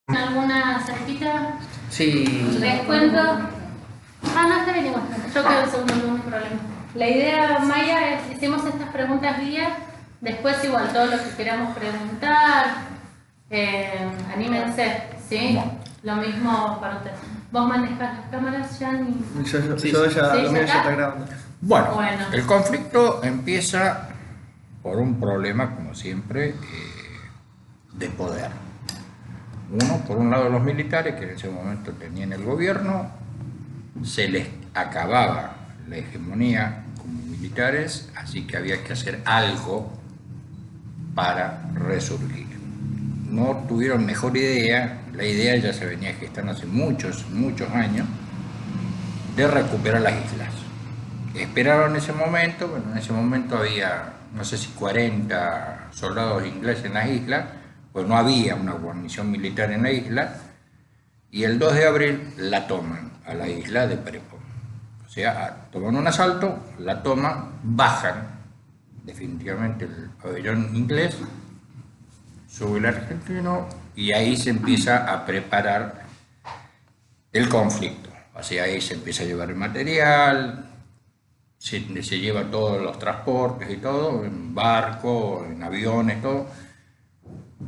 ¿Alguna cerquita? Sí. ¿Les cuento? No, está bien igual. Yo quedo el segundo, no hay problema. La idea, Maya, es hicimos estas preguntas guía. Después igual, todo lo que queramos preguntar, anímense, ¿sí? Bueno. Lo mismo para ustedes. ¿Vos manejas las cámaras, Jan? Yo Sí, ya, ¿Sí, lo mío ya ya está? está grabando. Bueno, Bueno. el conflicto empieza por un problema, como siempre, de poder. Uno, por un lado, los militares, que en ese momento tenían el gobierno, se les acababa la hegemonía como militares, así que había que hacer algo para resurgir. No tuvieron mejor idea, la idea ya se venía gestando hace muchos años, de recuperar las islas. Esperaron ese momento, bueno, en ese momento había, no sé si 40 soldados ingleses en las islas, pues no había una guarnición militar en la isla, y el 2 de abril la toman a la isla de Prepo. O sea, toman un asalto, la toman, bajan definitivamente el pabellón inglés, sube el argentino, y ahí se empieza a preparar el conflicto. O sea, ahí se empieza a llevar el material, se lleva todos los transportes y todo, en barco, en aviones, todo,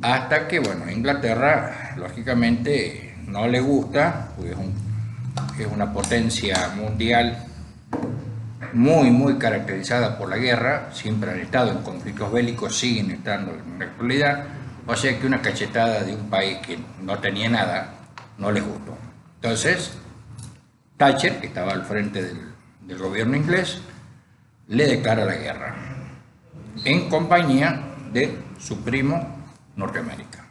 hasta que, bueno, Inglaterra, lógicamente, no le gusta, porque es una potencia mundial muy caracterizada por la guerra, siempre han estado en conflictos bélicos, siguen estando en la actualidad, o sea que una cachetada de un país que no tenía nada, no les gustó. Entonces, Thatcher, que estaba al frente del gobierno inglés, le declara la guerra, en compañía de su primo Norteamérica.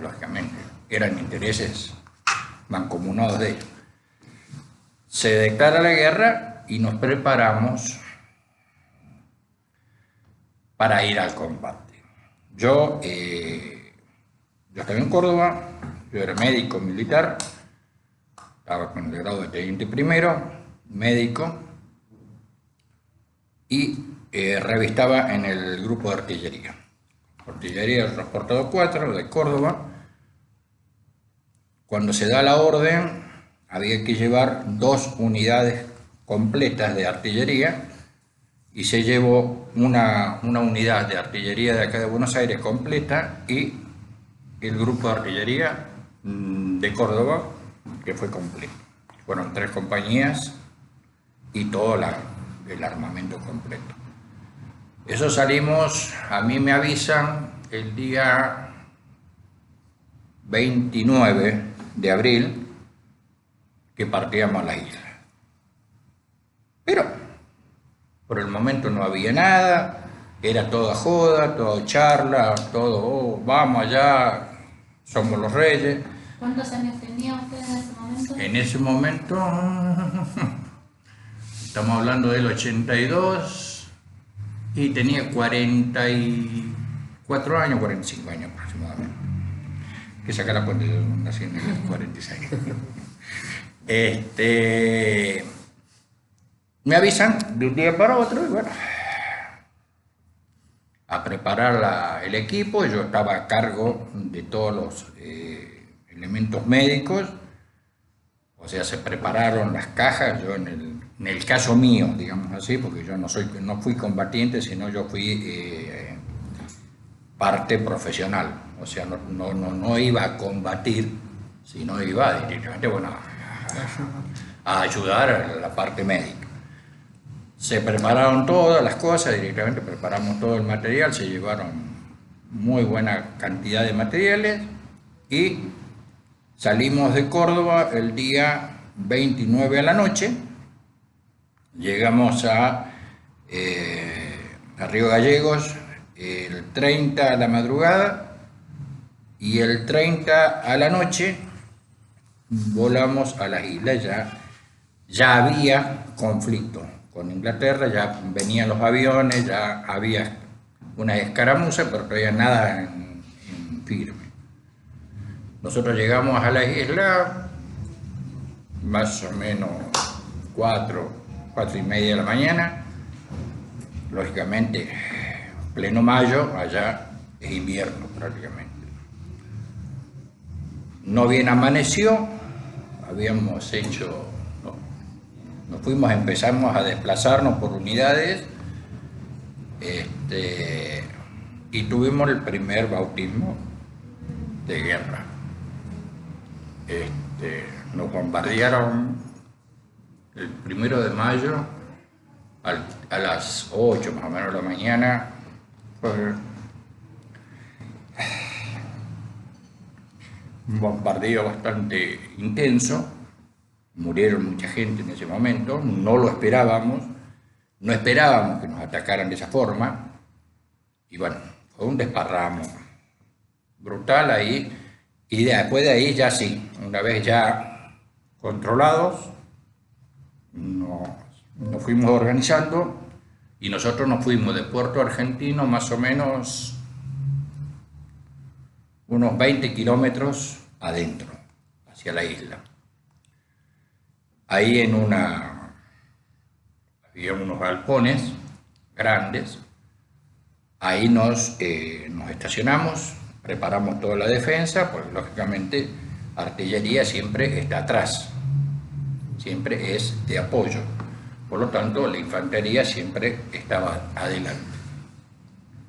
Lógicamente, eran intereses mancomunados de ellos. Se declara la guerra y nos preparamos para ir al combate. Yo estaba en Córdoba, yo era médico militar, estaba con el grado de teniente primero, médico, y revistaba en el grupo de artillería. Artillería del Transportado 4 de Córdoba. Cuando se da la orden, había que llevar 2 unidades completas de artillería, y se llevó una unidad de artillería de acá de Buenos Aires completa, y el grupo de artillería de Córdoba, que fue completo. Fueron 3 compañías y todo el armamento completo. Eso salimos, a mí me avisan el día 29 de abril que partíamos a la isla. Pero por el momento no había nada, era toda joda, toda charla, todo, vamos allá, somos los reyes. ¿Cuántos años tenía usted en ese momento? En ese momento, estamos hablando del 82, y tenía 44 años, 45 años aproximadamente. Que sacar la cuenta, yo nací en el 46. Me avisan de un día para otro, y bueno, a preparar el equipo. Yo estaba a cargo de todos los elementos médicos, o sea, se prepararon las cajas. Yo en el caso mío, digamos así, porque yo no fui combatiente, sino yo fui parte profesional, o sea, no iba a combatir, sino iba directamente, bueno, a ayudar a la parte médica. Se prepararon todas las cosas, directamente preparamos todo el material, se llevaron muy buena cantidad de materiales, y salimos de Córdoba el día 29 a la noche, llegamos a Río Gallegos el 30 a la madrugada, y el 30 a la noche volamos a las islas. Ya había conflicto con Inglaterra, ya venían los aviones, ya había una escaramuza, pero todavía nada en firme. Nosotros llegamos a la isla más o menos 4:30 de la mañana. Lógicamente, pleno mayo, allá es invierno prácticamente. no bien amaneció, habíamos hecho, empezamos a desplazarnos por unidades, y tuvimos el primer bautismo de guerra. Nos bombardearon el 1 de mayo a las 8 más o menos de la mañana. Fue un bombardeo bastante intenso, murieron mucha gente en ese momento, no lo esperábamos, no esperábamos que nos atacaran de esa forma, y bueno, fue un desparramo brutal ahí, y después de ahí ya sí, una vez ya controlados, nos fuimos organizando, y nosotros nos fuimos de Puerto Argentino más o menos unos 20 kilómetros adentro, hacia la isla. Ahí había unos galpones grandes, ahí nos estacionamos, preparamos toda la defensa, pues lógicamente artillería siempre está atrás, siempre es de apoyo, por lo tanto la infantería siempre estaba adelante.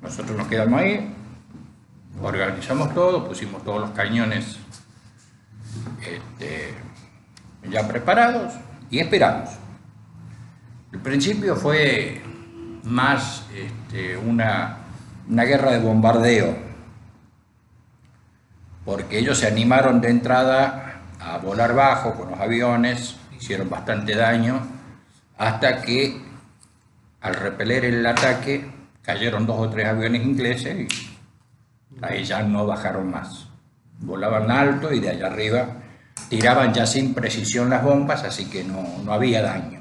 Nosotros nos quedamos ahí, organizamos todo, pusimos todos los cañones ya preparados y esperamos. El principio fue más una guerra de bombardeo, porque ellos se animaron de entrada a volar bajo con los aviones, hicieron bastante daño, hasta que al repeler el ataque cayeron 2 o 3 aviones ingleses y ahí ya no bajaron más. Volaban alto y de allá arriba tiraban ya sin precisión las bombas, así que no había daño.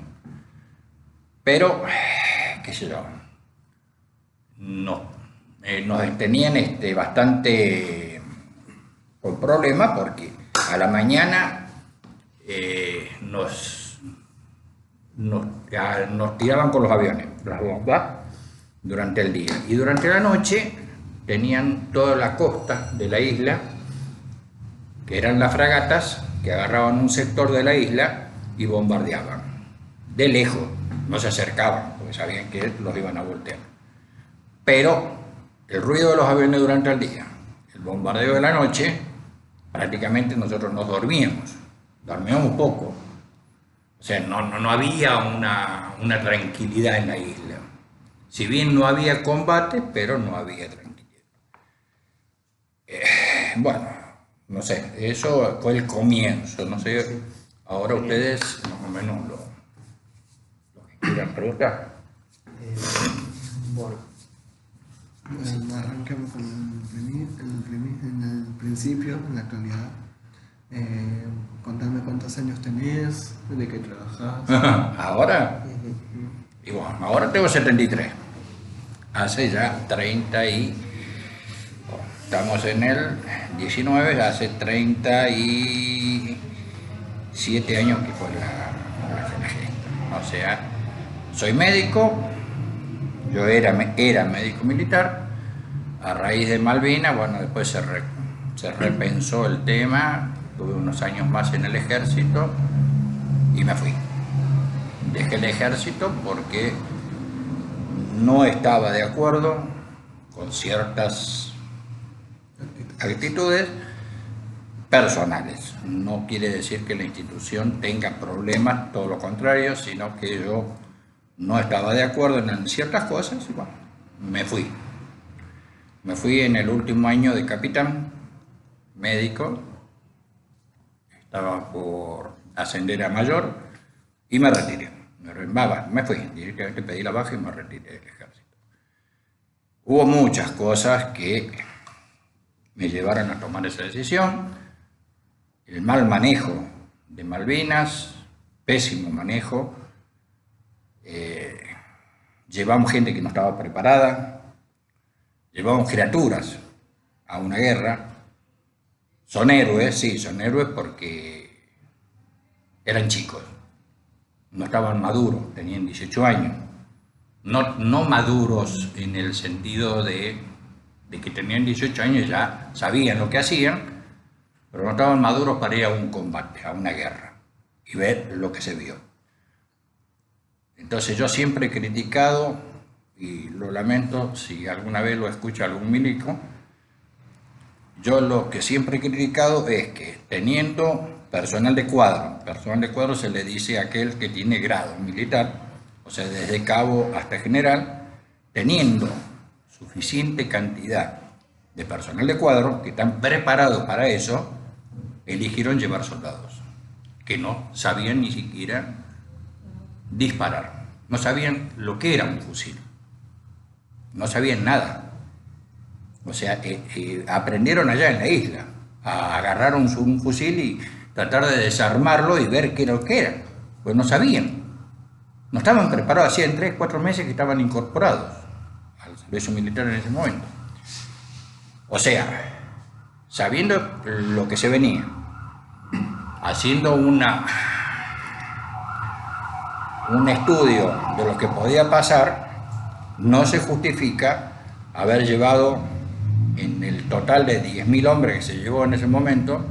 Pero, qué sé yo, nos tenían bastante con problemas, porque a la mañana nos tiraban con los aviones las bombas durante el día, y durante la noche tenían toda la costa de la isla, que eran las fragatas, que agarraban un sector de la isla y bombardeaban de lejos, no se acercaban porque sabían que los iban a voltear. Pero el ruido de los aviones durante el día, el bombardeo de la noche, prácticamente nosotros nos dormíamos poco. O sea, no había una tranquilidad en la isla. Si bien no había combate, pero no había tranquilidad. Bueno, no sé, eso fue el comienzo, no sé, ahora ustedes más o menos lo que quieran preguntar. Bueno, arranquemos con el principio, en la actualidad. Contame cuántos años tenés, de qué trabajás. ¿Ahora? Y bueno, ahora tengo 73. Hace ya 30 y... Estamos en el 19, ya hace 37 años que fue la gesta. O sea, soy médico, yo era médico militar, a raíz de Malvinas, bueno, después se repensó el tema, tuve unos años más en el ejército y me fui. Dejé el ejército porque no estaba de acuerdo con ciertas actitudes personales. No quiere decir que la institución tenga problemas, todo lo contrario, sino que yo no estaba de acuerdo en ciertas cosas y bueno, me fui. Me fui en el último año de capitán médico, estaba por ascender a mayor y me retiré. Me fui, directamente pedí la baja y me retiré del ejército. Hubo muchas cosas que me llevaron a tomar esa decisión. El mal manejo de Malvinas, pésimo manejo. Llevamos gente que no estaba preparada, llevamos criaturas a una guerra. Son héroes, sí, son héroes porque eran chicos, no estaban maduros, tenían 18 años. No maduros en el sentido de que tenían 18 años y ya sabían lo que hacían, pero no estaban maduros para ir a un combate, a una guerra, y ver lo que se vio. Entonces yo siempre he criticado, y lo lamento si alguna vez lo escucha algún milico, yo lo que siempre he criticado es que teniendo personal de cuadro se le dice a aquel que tiene grado militar, o sea, desde cabo hasta general, teniendo suficiente cantidad de personal de cuadro que están preparados para eso, eligieron llevar soldados que no sabían ni siquiera disparar, no sabían lo que era un fusil, no sabían nada. O sea, aprendieron allá en la isla, agarraron un fusil y tratar de desarmarlo y ver qué era lo que era, pues no sabían, no estaban preparados, hacían 3, 4 meses que estaban incorporados al servicio militar en ese momento. O sea, sabiendo lo que se venía, haciendo un estudio de lo que podía pasar, no se justifica haber llevado en el total de 10.000 hombres que se llevó en ese momento,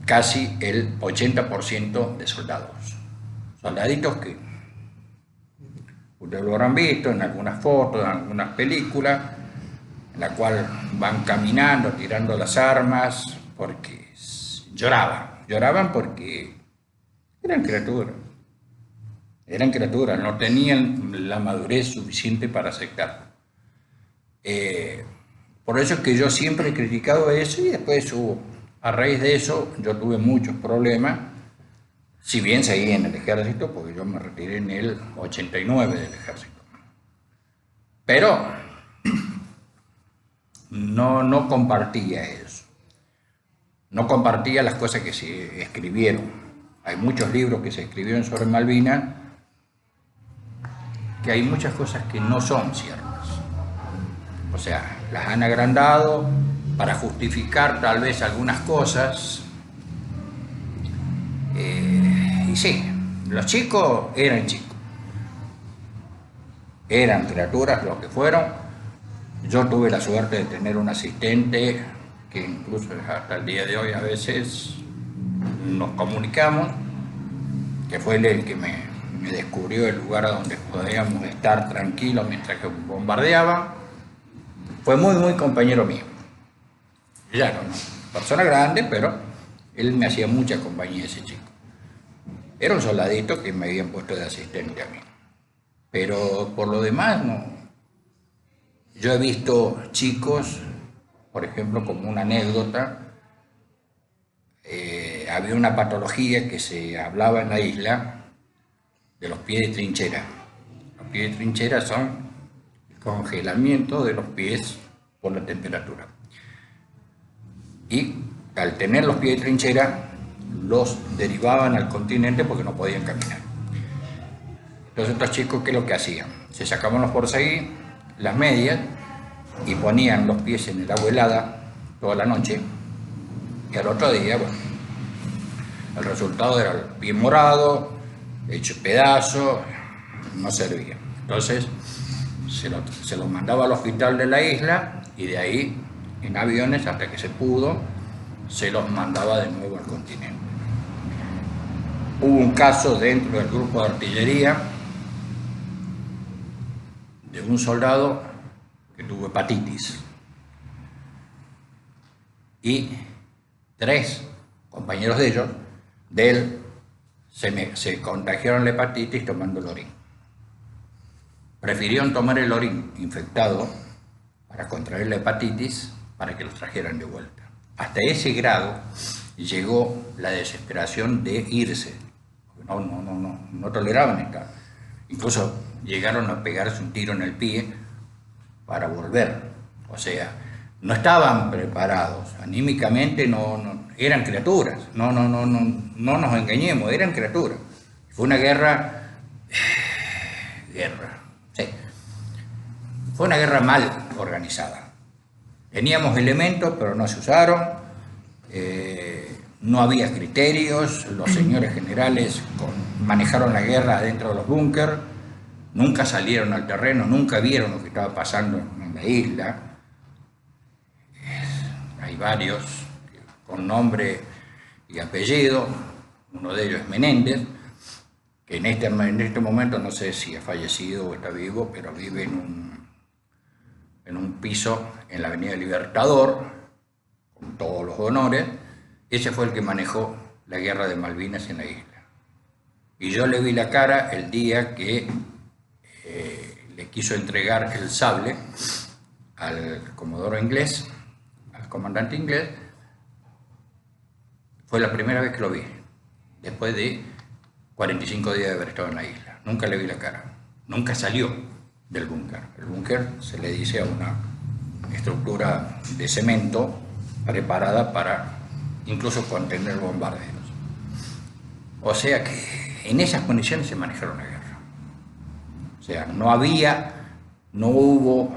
casi el 80% de soldados. Soldaditos que ustedes lo habrán visto en algunas fotos, en algunas películas, en la cual van caminando, tirando las armas, porque lloraban porque eran criaturas, no tenían la madurez suficiente para aceptarlo. Por eso es que yo siempre he criticado eso, y después a raíz de eso yo tuve muchos problemas, si bien seguí en el ejército, porque yo me retiré en el 89 del ejército. Pero no compartía eso, no compartía las cosas que se escribieron. Hay muchos libros que se escribieron sobre Malvinas, que hay muchas cosas que no son ciertas. O sea, las han agrandado para justificar tal vez algunas cosas. Y sí, los chicos, eran criaturas lo que fueron. Yo tuve la suerte de tener un asistente que incluso hasta el día de hoy a veces nos comunicamos, que fue él el que me descubrió el lugar a donde podíamos estar tranquilos mientras que bombardeaban. Fue muy compañero mío. Ya era una persona grande, pero él me hacía mucha compañía, ese chico. Era un soldadito que me habían puesto de asistente a mí. Pero por lo demás, no. Yo he visto chicos, por ejemplo, como una anécdota, había una patología que se hablaba en la isla de los pies de trinchera. Los pies de trinchera son el congelamiento de los pies por la temperatura. Y al tener los pies de trinchera, los derivaban al continente porque no podían caminar. Entonces estos chicos, ¿qué es lo que hacían? Se sacaban los borseguí, las medias, y ponían los pies en el agua helada toda la noche, y al otro día, bueno, el resultado era el pie morado, hecho pedazos, no servía. Entonces se los mandaba al hospital de la isla, y de ahí en aviones, hasta que se pudo, se los mandaba de nuevo al continente. Hubo un caso dentro del grupo de artillería de un soldado que tuvo hepatitis, y 3 compañeros de él se contagiaron la hepatitis tomando el orín. Prefirieron tomar el orín infectado para contraer la hepatitis para que los trajeran de vuelta. Hasta ese grado llegó la desesperación de irse. No toleraban estar. Incluso llegaron a pegarse un tiro en el pie para volver. O sea, no estaban preparados. Anímicamente eran criaturas. No nos engañemos, eran criaturas. Fue una guerra. Sí. Fue una guerra mal organizada. Teníamos elementos, pero no se usaron. No había criterios. Los señores generales manejaron la guerra dentro de los búnker. Nunca salieron al terreno, nunca vieron lo que estaba pasando en la isla. Hay varios que con nombre y apellido. Uno de ellos es Menéndez, que en este momento no sé si ha fallecido o está vivo, pero vive en un piso en la Avenida Libertador, con todos los honores. Ese fue el que manejó la guerra de Malvinas en la isla. Y yo le vi la cara el día que le quiso entregar el sable al comodoro inglés, al comandante inglés. Fue la primera vez que lo vi, después de 45 días de haber estado en la isla. Nunca le vi la cara, nunca salió del búnker. El búnker se le dice a una estructura de cemento preparada para incluso contener bombarderos. O sea que en esas condiciones se manejaron la guerra. O sea, no hubo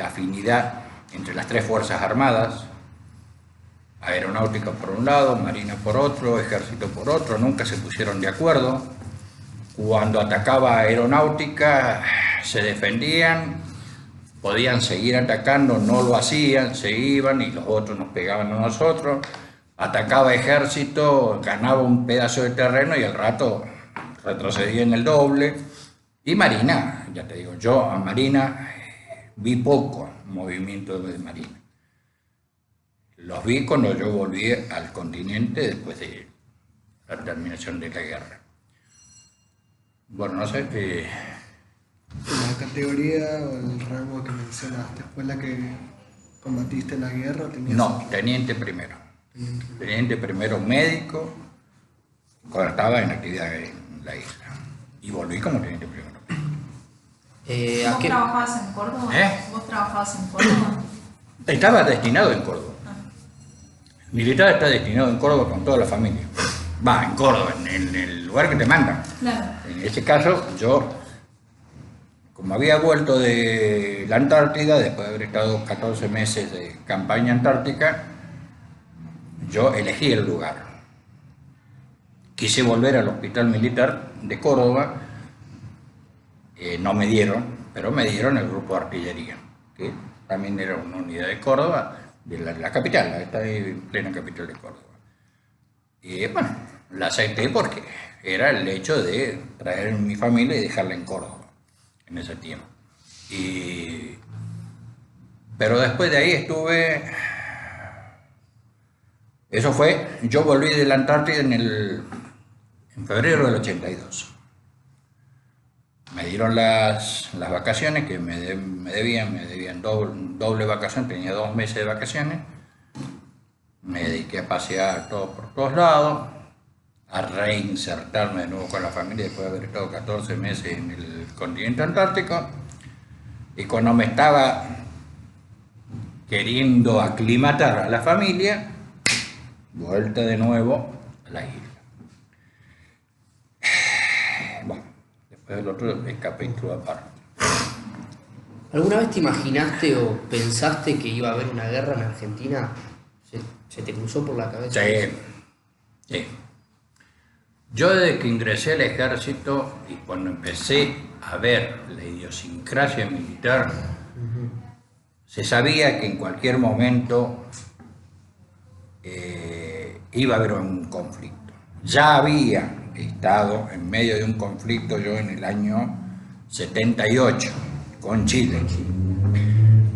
afinidad entre las tres fuerzas armadas, aeronáutica por un lado, marina por otro, ejército por otro, nunca se pusieron de acuerdo. Cuando atacaba aeronáutica se defendían, podían seguir atacando, no lo hacían, se iban y los otros nos pegaban a nosotros. Atacaba ejército, ganaba un pedazo de terreno y al rato retrocedía en el doble. Y marina, ya te digo, yo a marina vi poco movimiento de marina. Los vi cuando yo volví al continente después de la terminación de la guerra. Bueno, no sé qué. La categoría o el rango que mencionaste, ¿fue la que combatiste en la guerra o tenías No, otro? teniente primero. Teniente primero médico, cuando estaba en actividad en la isla. Y volví como teniente primero. ¿Vos trabajabas en Córdoba? ¿Vos trabajabas en Córdoba? Estaba destinado en Córdoba. El militar está destinado en Córdoba con toda la familia. Va, en Córdoba, en el lugar que te mandan. Claro. En ese caso, yo, como había vuelto de la Antártida, después de haber estado 14 meses de campaña antártica, yo elegí el lugar. Quise volver al Hospital Militar de Córdoba, no me dieron, pero me dieron el grupo de artillería, que también era una unidad de Córdoba, de la capital, está en plena capital de Córdoba. Y bueno, la acepté porque era el hecho de traer a mi familia y dejarla en Córdoba en ese tiempo. Pero después de ahí estuve. Eso fue, yo volví de la Antártida en febrero del 82. Me dieron las vacaciones que me debían doble vacación, tenía 2 meses de vacaciones. Me dediqué a pasear todo por todos lados, a reinsertarme de nuevo con la familia después de haber estado 14 meses en el continente antártico. Y cuando me estaba queriendo aclimatar a la familia, vuelta de nuevo a la isla. Bueno, después del otro es capítulo aparte. ¿Alguna vez te imaginaste o pensaste que iba a haber una guerra en Argentina? ¿Se te cruzó por la cabeza? Sí, sí. Yo desde que ingresé al ejército y cuando empecé a ver la idiosincrasia militar, se sabía que en cualquier momento iba a haber un conflicto. Ya había estado en medio de un conflicto yo en el año 78 con Chile.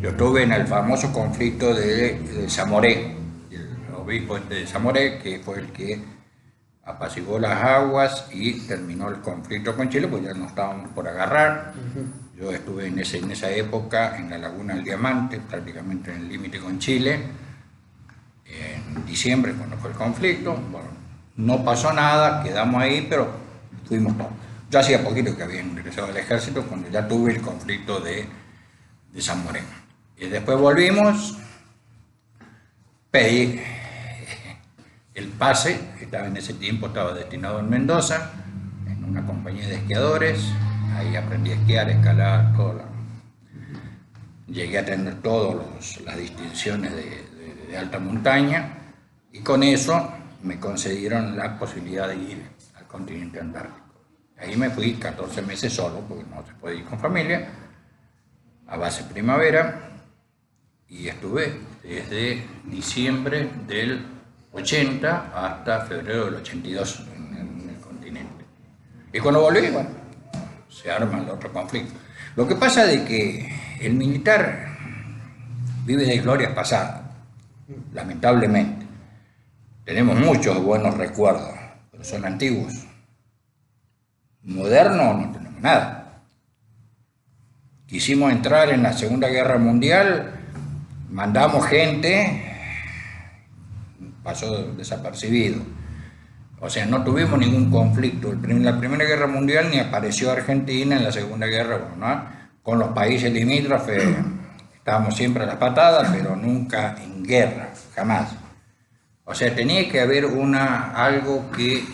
Yo estuve en el famoso conflicto de Zamoré, el obispo de Zamoré, que fue el que apaciguó las aguas y terminó el conflicto con Chile, pues ya no estábamos por agarrar. Yo estuve en esa época en la Laguna del Diamante, prácticamente en el límite con Chile, en diciembre cuando fue el conflicto. Bueno, no pasó nada, quedamos ahí, pero fuimos todos. Yo hacía poquito que había ingresado al ejército cuando ya tuve el conflicto de Zamoré. Y después volvimos, pedí el pase, estaba en ese tiempo, estaba destinado en Mendoza, en una compañía de esquiadores. Ahí aprendí a esquiar, escalar, llegué a tener todas las distinciones de alta montaña, y con eso me concedieron la posibilidad de ir al continente antártico. Ahí me fui 14 meses solo, porque no se puede ir con familia, a base Primavera, y estuve desde diciembre del 80 hasta febrero del 82 en el continente. Y cuando volví, bueno, se arma el otro conflicto. Lo que pasa es que el militar vive de glorias pasadas, lamentablemente. Tenemos muchos buenos recuerdos, pero son antiguos. Modernos no tenemos nada. Quisimos entrar en la Segunda Guerra Mundial, mandamos gente, pasó desapercibido. O sea, no tuvimos ningún conflicto. En la Primera Guerra Mundial ni apareció Argentina, en la Segunda Guerra, bueno, ¿no? Con los países limítrofes estábamos siempre a las patadas, pero nunca en guerra, jamás. O sea, tenía que haber algo que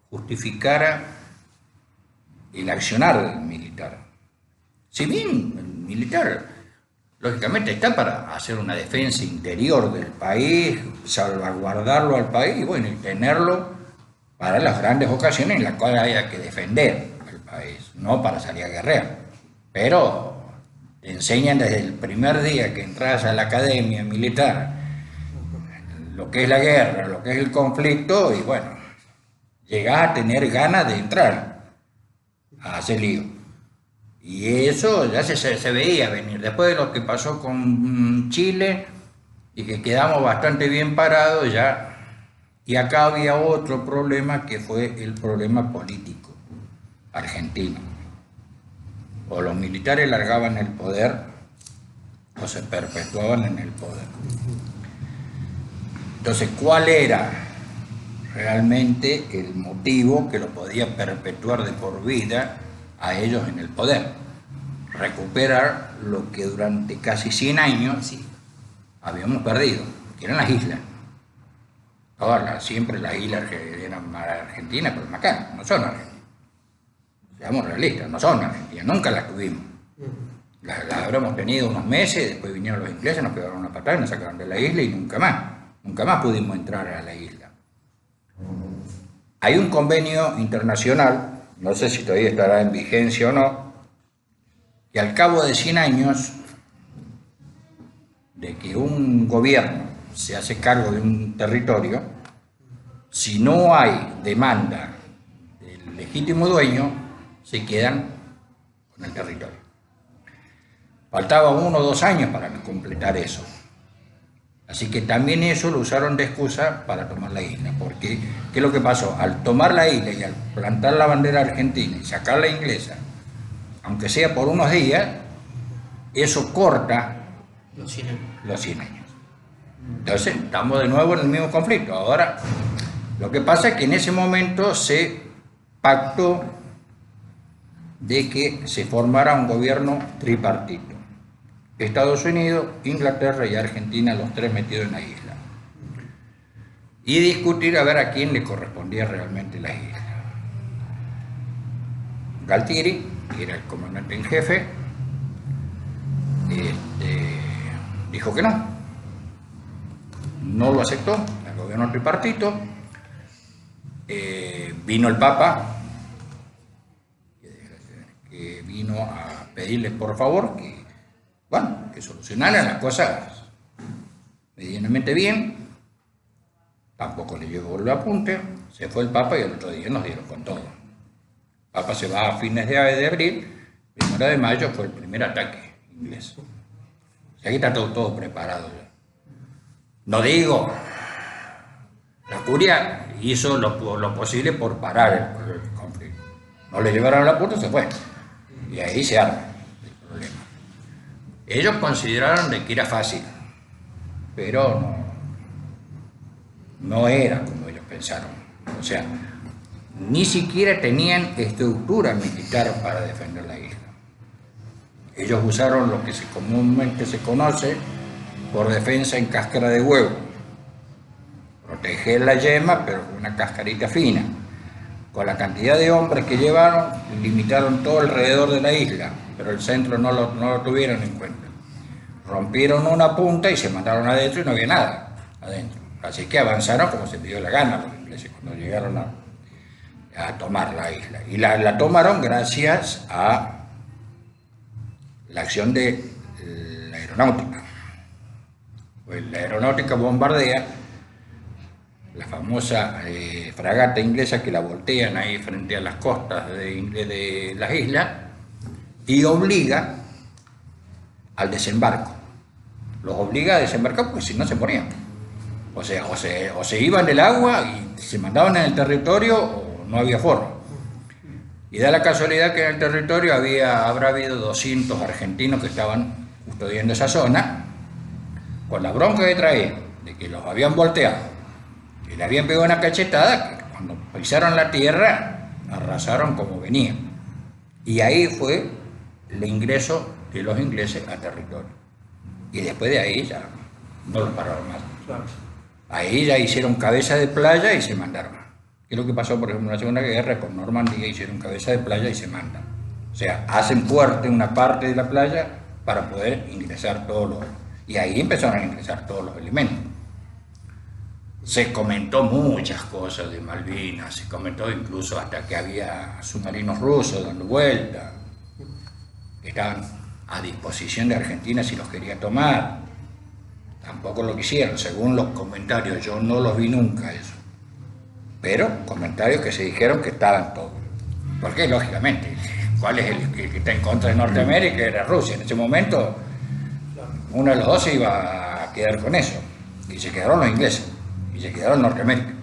justificara el accionar del militar. Si bien el militar, lógicamente, está para hacer una defensa interior del país, salvaguardarlo al país, y bueno, y tenerlo para las grandes ocasiones en las cuales haya que defender al país, no para salir a guerrear. Pero te enseñan desde el primer día que entras a la academia militar lo que es la guerra, lo que es el conflicto, y bueno, llegás a tener ganas de entrar a hacer lío. Y eso ya se veía venir. Después de lo que pasó con Chile, y que quedamos bastante bien parados ya, y acá había otro problema que fue el problema político argentino. O los militares largaban el poder o se perpetuaban en el poder. Entonces, ¿cuál era realmente el motivo que lo podía perpetuar de por vida a ellos en el poder? Recuperar lo que durante casi 100 años habíamos perdido, que eran las islas. Siempre las islas eran argentinas, pero acá no son argentinas. Seamos realistas, no son argentinas, nunca las tuvimos. Las habremos tenido unos meses, después vinieron los ingleses, nos pegaron una patada y nos sacaron de la isla y nunca más pudimos entrar a la isla. Hay un convenio internacional, no sé si todavía estará en vigencia o no, que al cabo de 100 años de que un gobierno se hace cargo de un territorio, si no hay demanda del legítimo dueño, se quedan con el territorio. Faltaba 1 o 2 años para completar eso. Así que también eso lo usaron de excusa para tomar la isla, porque ¿qué es lo que pasó? Al tomar la isla y al plantar la bandera argentina y sacar la inglesa, aunque sea por unos días, eso corta los 100 años. Entonces estamos de nuevo en el mismo conflicto. Ahora, lo que pasa es que en ese momento se pactó de que se formara un gobierno tripartito. Estados Unidos, Inglaterra y Argentina, los tres metidos en la isla. Y discutir a ver a quién le correspondía realmente la isla. Galtieri, que era el comandante en jefe, dijo que no. No lo aceptó, el gobierno tripartito. Vino el Papa, que vino a pedirles por favor que solucionaran las cosas medianamente bien. Tampoco le llegó el apunte, se fue el Papa y el otro día nos dieron con todo. El Papa se va a fines de abril, 1 de mayo fue el primer ataque inglés. O sea, aquí está todo preparado ya. No digo, la curia hizo lo posible por parar el conflicto. No le llevaron a la puerta, se fue. Y ahí se arma el problema. Ellos consideraron de que era fácil, pero no era como ellos pensaron. O sea, ni siquiera tenían estructura militar para defender la isla. Ellos usaron lo que comúnmente se conoce por defensa en cáscara de huevo. Proteger la yema, pero con una cascarita fina. Con la cantidad de hombres que llevaron, limitaron todo alrededor de la isla, pero el centro no lo tuvieron en cuenta. Rompieron una punta y se mandaron adentro y no había nada adentro. Así que avanzaron como se les dio la gana los ingleses cuando llegaron a tomar la isla. Y la tomaron gracias a la acción de la aeronáutica. Pues la aeronáutica bombardea la famosa fragata inglesa que la voltean ahí frente a las costas de las islas y obliga al desembarco. Los obliga a desembarcar porque si no se morían. O sea, o se iban del agua y se mandaban en el territorio o no había forma. Y da la casualidad que en el territorio habrá habido 200 argentinos que estaban custodiando esa zona, con la bronca que traía de que los habían volteado y le habían pegado una cachetada, que cuando pisaron la tierra arrasaron como venían. Y ahí fue el ingreso de los ingleses a territorio. Y después de ahí ya no los pararon más. Ahí ya hicieron cabeza de playa y se mandaron. ¿Qué es lo que pasó, por ejemplo, en la Segunda Guerra? Con Normandía hicieron cabeza de playa y se mandan. O sea, hacen fuerte una parte de la playa para poder ingresar todos los... Y ahí empezaron a ingresar todos los elementos. Se comentó muchas cosas de Malvinas, se comentó incluso hasta que había submarinos rusos dando vuelta, que estaban a disposición de Argentina si los quería tomar. Tampoco lo quisieron, según los comentarios, yo no los vi nunca eso. Pero comentarios que se dijeron que estaban todos. Porque lógicamente, ¿cuál es el que está en contra de Norteamérica? Era Rusia. En ese momento, uno de los dos se iba a quedar con eso. Y se quedaron los ingleses. Y se quedaron Norteamérica.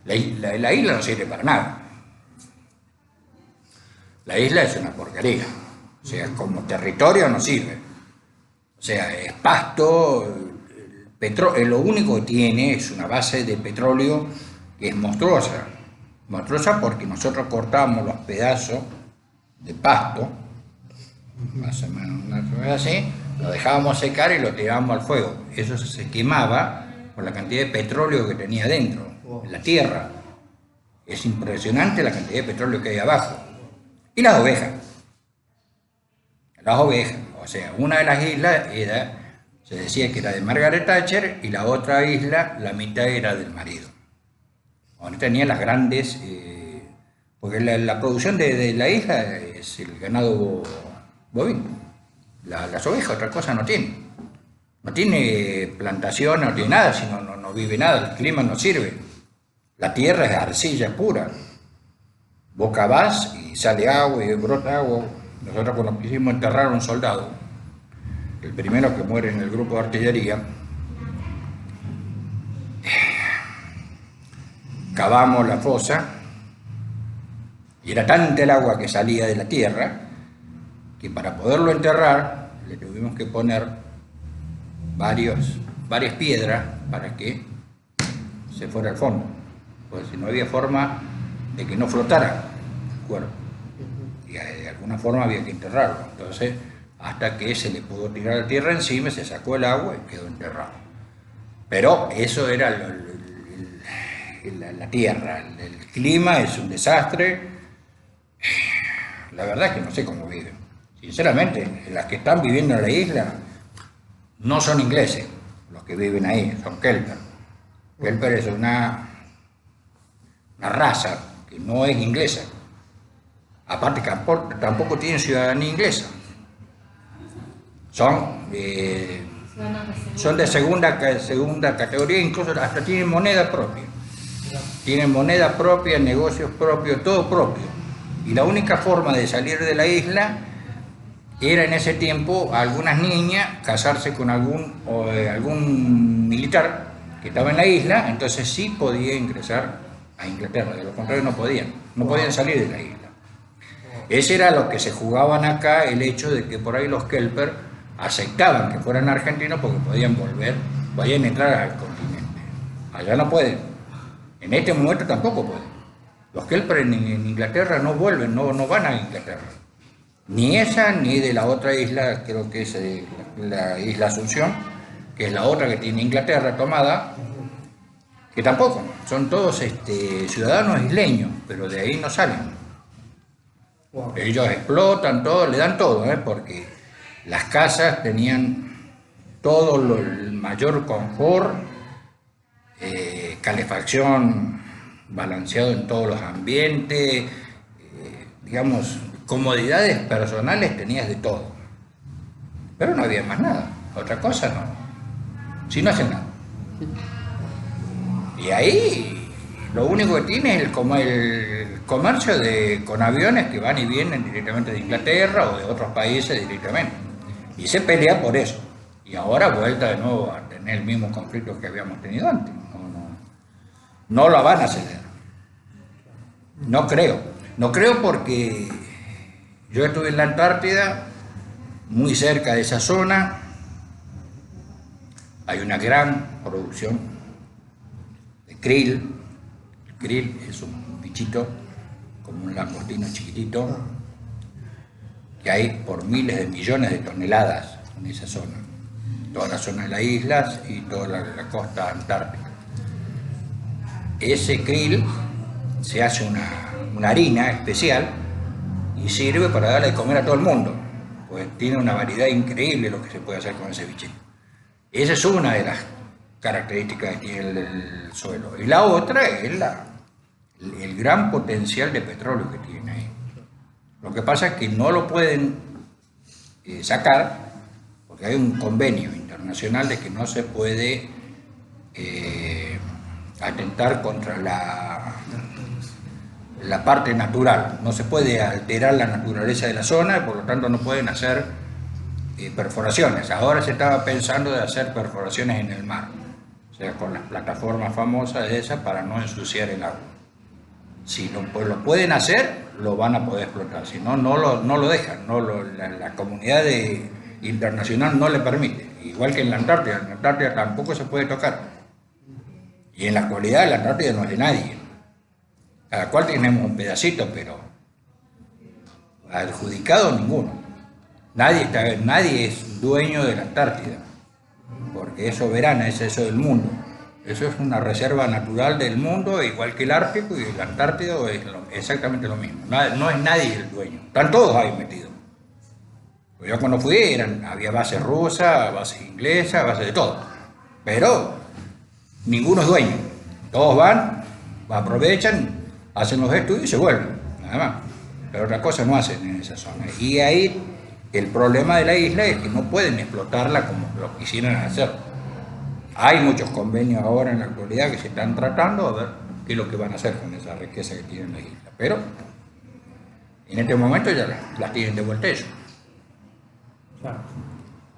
La isla no sirve para nada. La isla es una porquería. O sea, como territorio no sirve. O sea, es pasto, lo único que tiene es una base de petróleo que es monstruosa. Monstruosa porque nosotros cortábamos los pedazos de pasto, más o menos una cosa así, lo dejábamos secar y lo tirábamos al fuego. Eso se quemaba por la cantidad de petróleo que tenía dentro, en la tierra. Es impresionante la cantidad de petróleo que hay abajo. Y las ovejas. Las ovejas. O sea, una de las islas se decía que era de Margaret Thatcher y la otra isla, la mitad era del marido. Donde tenía las grandes, porque la producción de la isla es el ganado bovino. Las ovejas otra cosa no tiene. No tiene plantación, no tiene nada, sino no vive nada, el clima no sirve. La tierra es arcilla pura. Vos cavás y sale agua y brota agua. Nosotros cuando quisimos enterrar a un soldado, el primero que muere en el grupo de artillería, cavamos la fosa y era tanta el agua que salía de la tierra que para poderlo enterrar le tuvimos que poner varias piedras para que se fuera al fondo, porque si no había forma de que no flotara el cuerpo y de alguna forma había que enterrarlo. Entonces, hasta que se le pudo tirar la tierra encima, se sacó el agua y quedó enterrado. Pero eso era la tierra, el clima es un desastre. La verdad es que no sé cómo viven. Sinceramente, las que están viviendo en la isla no son ingleses, los que viven ahí, son Kelper. Kelper es una raza que no es inglesa. Aparte que tampoco tienen ciudadanía inglesa. Son de segunda categoría, incluso hasta tienen moneda propia. Tienen moneda propia, negocios propios, todo propio. Y la única forma de salir de la isla era en ese tiempo algunas niñas casarse con algún militar que estaba en la isla, entonces sí podía ingresar a Inglaterra, de lo contrario no podían salir de la isla. Ese era lo que se jugaban acá, el hecho de que por ahí los Kelper aceptaban que fueran argentinos porque podían entrar al continente. Allá no pueden. En este momento tampoco pueden. Los Kelper en Inglaterra no vuelven, no van a Inglaterra. Ni esa, ni de la otra isla, creo que es la isla Asunción, que es la otra que tiene Inglaterra tomada, que tampoco. Son todos ciudadanos isleños, pero de ahí no salen. Wow. Ellos explotan todo, le dan todo, porque las casas tenían todo el mayor confort, calefacción balanceado en todos los ambientes, digamos, comodidades personales tenías de todo. Pero no había más nada, otra cosa no. si no hacen nada. Y ahí lo único que tiene es el comercio con aviones que van y vienen directamente de Inglaterra o de otros países directamente. Y se pelea por eso. Y ahora vuelta de nuevo a tener el mismo conflicto que habíamos tenido antes. No la van a ceder. No creo. No creo porque yo estuve en la Antártida, muy cerca de esa zona. Hay una gran producción de krill. El krill es un bichito, como un langostino chiquitito, que hay por miles de millones de toneladas en esa zona. Toda la zona de las islas y toda la costa antártica. Ese krill se hace una harina especial y sirve para darle de comer a todo el mundo, pues tiene una variedad increíble lo que se puede hacer con ese bichito. Esa es una de las características que tiene el suelo. Y la otra es el gran potencial de petróleo que tiene ahí. Lo que pasa es que no lo pueden sacar porque hay un convenio internacional de que no se puede atentar contra la parte natural. No se puede alterar la naturaleza de la zona y por lo tanto no pueden hacer perforaciones. Ahora se estaba pensando de hacer perforaciones en el mar, o sea, con las plataformas famosas esas para no ensuciar el agua. Si lo pueden hacer, lo van a poder explotar, si no, no lo dejan, la comunidad internacional no le permite, igual que en la Antártida tampoco se puede tocar. Y en la actualidad la Antártida no es de nadie, cada cual tenemos un pedacito, pero adjudicado ninguno. Nadie es dueño de la Antártida, porque es soberana, es eso del mundo. Eso es una reserva natural del mundo, igual que el Ártico, y el Antártido es exactamente lo mismo. No es nadie el dueño, están todos ahí metidos. Pues yo cuando fui había bases rusas, bases inglesas, bases de todo, pero ninguno es dueño. Todos van, aprovechan, hacen los estudios y se vuelven, nada más. Pero otras cosas no hacen en esa zona. Y ahí el problema de la isla es que no pueden explotarla como lo quisieran hacer. Hay muchos convenios ahora en la actualidad que se están tratando a ver qué es lo que van a hacer con esa riqueza que tienen la isla. Pero en este momento ya las tienen de vuelta ellos. Claro.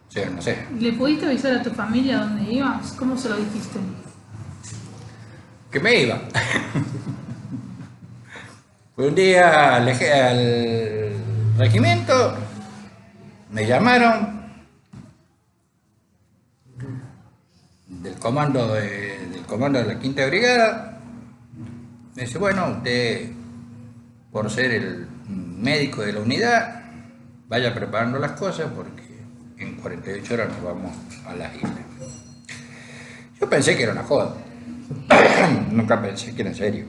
O sea, no sé. ¿Le pudiste avisar a tu familia dónde ibas? ¿Cómo se lo dijiste? Que me iba. Fue un día al regimiento, me llamaron del comando de la Quinta Brigada. Me dice, bueno, usted por ser el médico de la unidad, vaya preparando las cosas porque en 48 horas nos vamos a las islas. Yo pensé que era una joda. Nunca pensé que era en serio.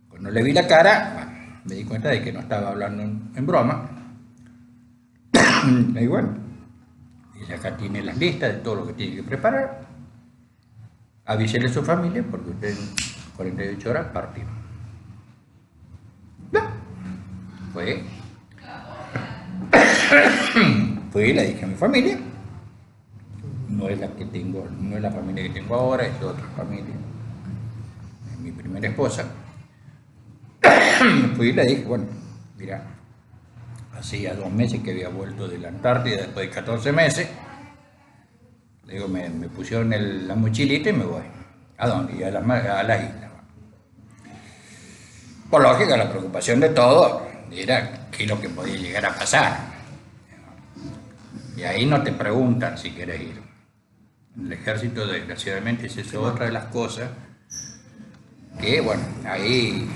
Cuando le vi la cara, bueno, me di cuenta de que no estaba hablando en broma. Y bueno, y acá tiene las listas de todo lo que tiene que preparar. Avísele a su familia porque usted en 48 horas partió. Fui y le dije a mi familia. No es la familia que tengo ahora, es otra familia. Es mi primera esposa. Fui y le dije, bueno, mira, hacía 2 meses que había vuelto de la Antártida después de 14 meses. Le digo, me pusieron la mochilita y me voy. ¿A dónde? Y a la isla. Por lógica, la preocupación de todo era qué es lo que podía llegar a pasar. Y ahí no te preguntan si quieres ir. El ejército, desgraciadamente, es eso, otra de las cosas que, bueno, ahí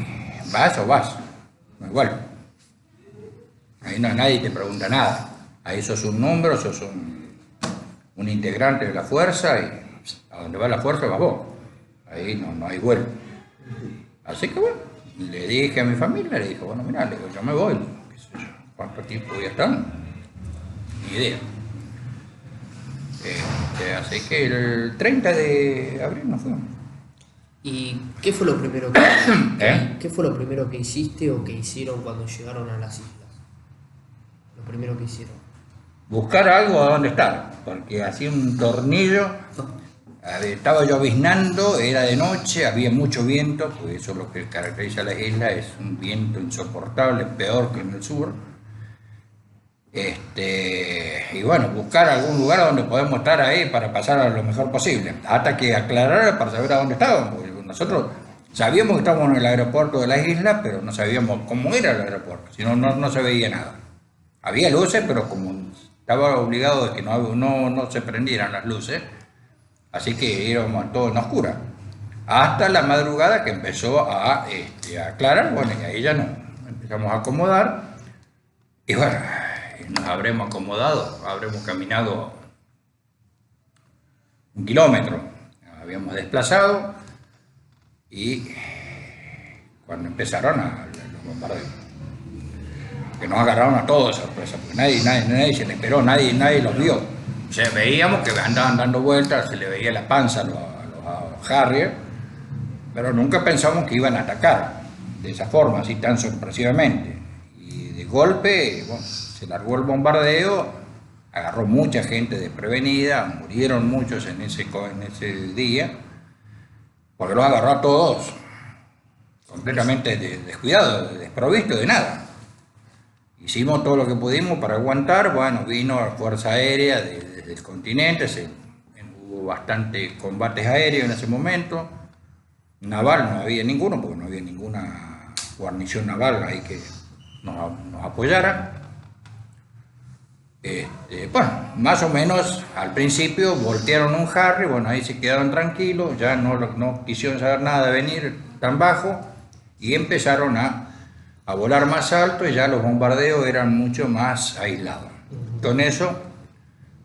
vas o vas, no igual. Ahí nadie te pregunta nada. Ahí sos un número, sos un integrante de la fuerza y a donde va la fuerza vas vos. Ahí no hay vuelo. Así que bueno, le dije a mi familia, le dije, bueno, mirá, le digo, yo me voy, qué sé yo, ¿cuánto tiempo voy a estar? Ni idea. Así que el 30 de abril nos fuimos. ¿Y qué fue lo primero ¿Qué fue lo primero que hiciste o que hicieron cuando llegaron a las islas? Lo primero que hicieron. buscar algo a donde estar, porque hacía un tornillo, estaba lloviznando, era de noche, había mucho viento, pues eso es lo que caracteriza a la isla, es un viento insoportable, peor que en el sur. Y bueno, buscar algún lugar donde podemos estar ahí para pasar a lo mejor posible, hasta que aclarara para saber a dónde estábamos. Porque nosotros sabíamos que estábamos en el aeropuerto de la isla, pero no sabíamos cómo era el aeropuerto, si no, no se veía nada. Había luces, pero como estaba obligado de que no se prendieran las luces, así que íbamos todo en oscura. Hasta la madrugada que empezó a aclarar, bueno, y ahí ya nos empezamos a acomodar, y bueno, nos habremos acomodado, habremos caminado 1 kilómetro, habíamos desplazado, y cuando empezaron los bombardeos, que nos agarraron a todos de sorpresa, porque nadie se le esperó, nadie los vio. O sea, veíamos que andaban dando vueltas, se le veía la panza a los Harrier, pero nunca pensamos que iban a atacar de esa forma, así tan sorpresivamente. Y de golpe, bueno, se largó el bombardeo, agarró mucha gente desprevenida, murieron muchos en ese día, porque los agarró a todos completamente descuidados, desprovistos de nada. Hicimos todo lo que pudimos para aguantar, bueno, vino la Fuerza Aérea desde el continente, hubo bastantes combates aéreos en ese momento, naval no había ninguno, porque no había ninguna guarnición naval ahí que nos apoyara. Bueno, más o menos al principio voltearon un Harrier, bueno, ahí se quedaron tranquilos, ya no quisieron saber nada de venir tan bajo y empezaron a volar más alto y ya los bombardeos eran mucho más aislados. Con eso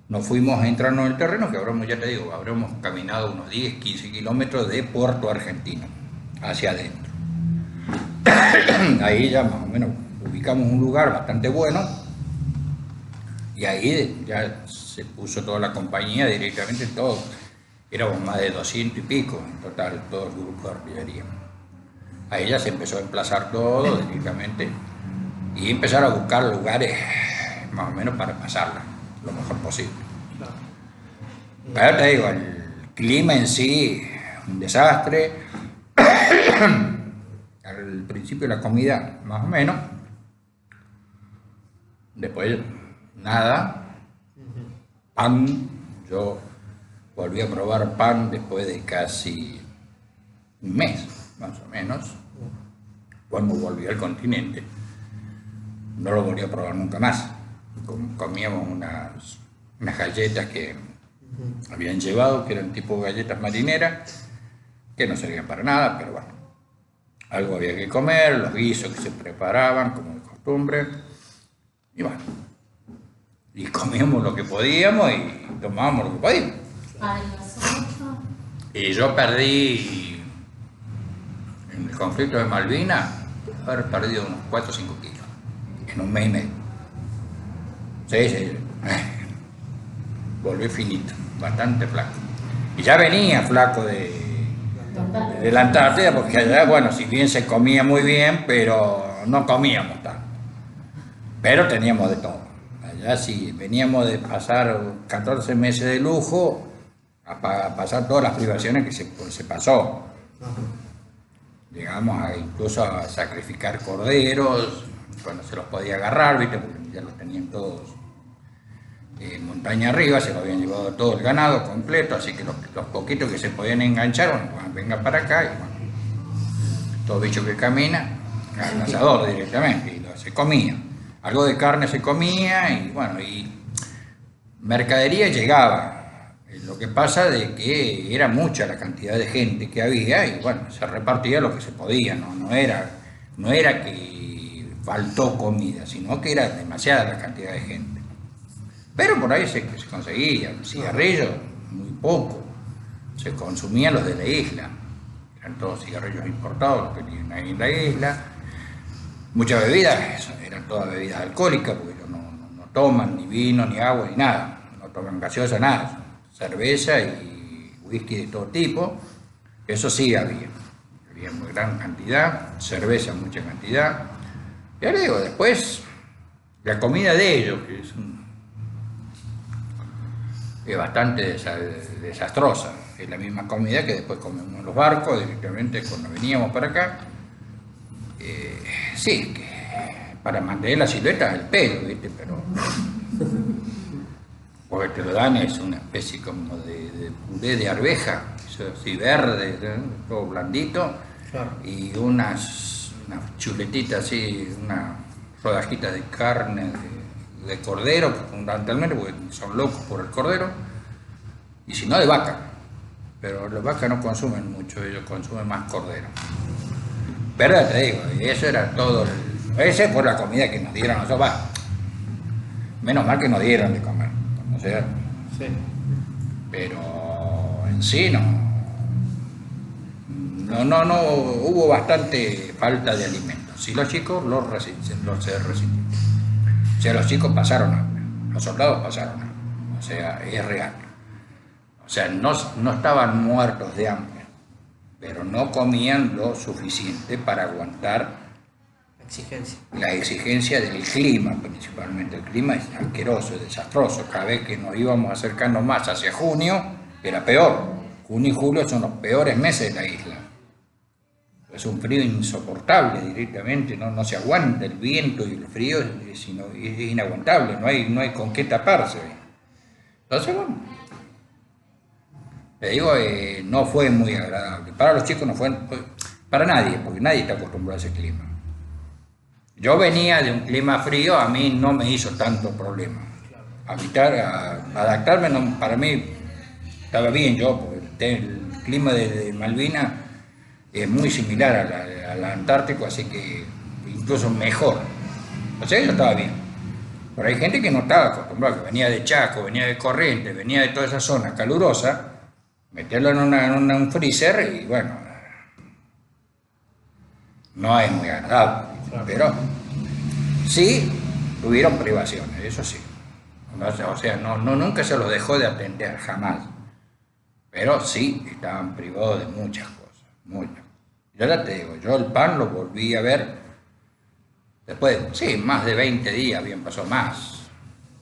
nos fuimos entrando en el terreno, que ya te digo, habremos caminado unos 10, 15 kilómetros de Puerto Argentino hacia adentro. Ahí ya más o menos ubicamos un lugar bastante bueno y ahí ya se puso toda la compañía directamente, todo. Éramos más de 200 y pico en total, todo el grupo de artillería. Ahí ya se empezó a emplazar todo directamente y empezar a buscar lugares más o menos para pasarla lo mejor posible. Pero te digo, el clima en sí, un desastre. Al principio la comida, más o menos. Después, nada. Pan, yo volví a probar pan después de casi un mes, más o menos, cuando volví al continente. No lo volví a probar nunca más. Comíamos unas galletas que habían llevado, que eran tipo galletas marineras, que no servían para nada, pero bueno, algo había que comer, los guisos que se preparaban como de costumbre, y bueno, y comíamos lo que podíamos y tomábamos lo que podíamos. Y yo perdí, en el conflicto de Malvinas, haber perdido unos 4 o 5 kilos, en un mes y medio. Sí. Volví finito, bastante flaco. Y ya venía flaco de la Antártida, porque allá, bueno, si bien se comía muy bien, pero no comíamos tanto. Pero teníamos de todo. Allá sí, veníamos de pasar 14 meses de lujo a pasar todas las privaciones que se pasó. Llegamos incluso a sacrificar corderos cuando se los podía agarrar, ¿viste? Porque ya los tenían todos montaña arriba, se lo habían llevado todo el ganado completo, así que los poquitos que se podían enganchar, bueno, vengan para acá y bueno, todo bicho que camina al asador directamente y se comía. Algo de carne se comía y bueno, y mercadería llegaba. Lo que pasa de que era mucha la cantidad de gente que había y bueno, se repartía lo que se podía, no era que faltó comida, sino que era demasiada la cantidad de gente. Pero por ahí se conseguía, cigarrillos, muy poco, se consumían los de la isla, eran todos cigarrillos importados los que tenían ahí en la isla, muchas bebidas, eran todas bebidas alcohólicas, porque ellos no toman ni vino, ni agua, ni nada, no toman gaseosa, nada, cerveza y whisky de todo tipo, eso sí había muy gran cantidad, cerveza mucha cantidad, y ahora digo, después la comida de ellos, que es es bastante desastrosa. Es la misma comida que después comemos en los barcos, directamente cuando veníamos para acá. Sí, que para mantener la silueta el pelo, ¿viste? Pero porque te lo dan es una especie como de puré de arveja, eso así verde, todo blandito, Claro. y unas chuletitas así, unas rodajitas de carne de cordero, fundamentalmente, porque son locos por el cordero, y si no de vaca. Pero las vacas no consumen mucho, ellos consumen más cordero. Pero ya te digo, eso era todo. Esa fue la comida que nos dieron nosotros. Menos mal que nos dieron de comer, o sea, Sí. pero en sí no hubo bastante falta de alimentos. Y los chicos se resintieron. O sea, los chicos pasaron hambre, los soldados pasaron hambre, o sea, es real. O sea, no estaban muertos de hambre, pero no comían lo suficiente para aguantar Exigencia. la exigencia del clima, principalmente. El clima es asqueroso, es desastroso. Cada vez que nos íbamos acercando más hacia junio, era peor. Junio y julio son los peores meses de la isla. Es un frío insoportable directamente, no se aguanta el viento y el frío, es inaguantable, no hay con qué taparse. Entonces, bueno, te digo, no fue muy agradable. Para los chicos no fue, para nadie, porque nadie está acostumbrado a ese clima. Yo venía de un clima frío, a mí no me hizo tanto problema. Adaptarme, para mí estaba bien yo, porque el clima de Malvinas es muy similar al Antártico, así que incluso mejor. O sea, yo estaba bien. Pero hay gente que no estaba acostumbrada, que venía de Chaco, venía de Corrientes, venía de toda esa zona calurosa, meterlo en un freezer y bueno, no es muy agradable. Pero sí tuvieron privaciones, eso sí. O sea, nunca se los dejó de atender, jamás. Pero sí estaban privados de muchas cosas, muchas. Yo ya te digo, yo el pan lo volví a ver después, sí, más de 20 días, habían pasado más,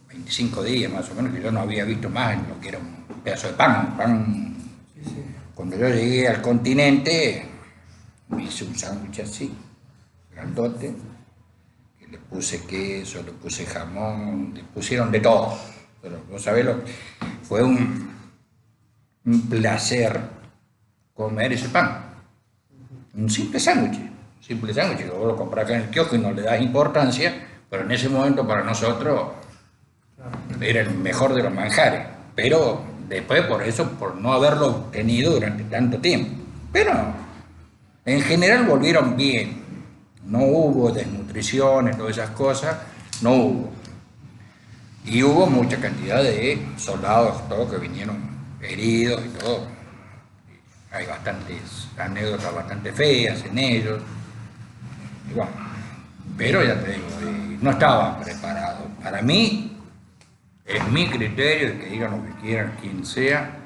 25 días más o menos, que yo no había visto más en lo que era un pedazo de pan. Cuando yo llegué al continente, me hice un sándwich así, grandote, que le puse queso, le puse jamón, le pusieron de todo. Pero vos sabés fue un placer comer ese pan. Un simple sándwich que vos lo compras acá en el kiosco y no le das importancia, pero en ese momento para nosotros era el mejor de los manjares. Pero después por no haberlo tenido durante tanto tiempo. Pero en general volvieron bien. No hubo desnutriciones, todas esas cosas, no hubo. Y hubo mucha cantidad de soldados, todo, que vinieron heridos y todo. Hay bastantes anécdotas bastante feas en ellos. Y bueno, pero ya te digo, no estaban preparados. Para mí, es mi criterio, y que digan lo que quieran, quien sea,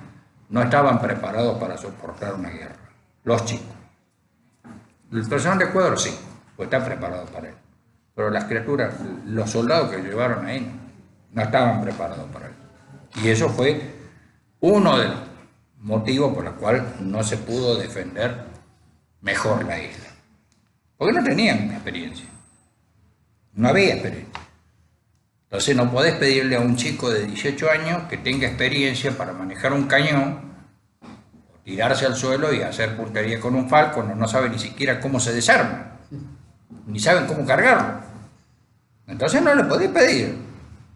no estaban preparados para soportar una guerra. Los chicos. El personal de Ecuador sí, pues están preparados para él. Pero las criaturas, los soldados que llevaron ahí, no estaban preparados para él. Y eso fue uno de los motivos por el cual no se pudo defender mejor la isla. Porque no tenían experiencia. No había experiencia. Entonces no podés pedirle a un chico de 18 años que tenga experiencia para manejar un cañón, o tirarse al suelo y hacer puntería con un Falcon, no sabe ni siquiera cómo se desarma, ni saben cómo cargarlo. Entonces no le podés pedir.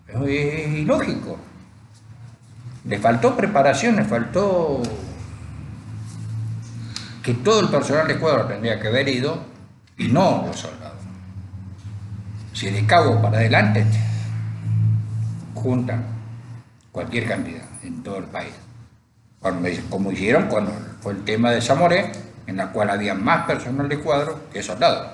Es ilógico. Le faltó preparación, le faltó que todo el personal de Ecuador tendría que haber ido y no los soldados. Si de Cabo para adelante juntan cualquier cantidad en todo el país, como hicieron cuando fue el tema de Zamoré, en la cual había más personal de Ecuador que soldados.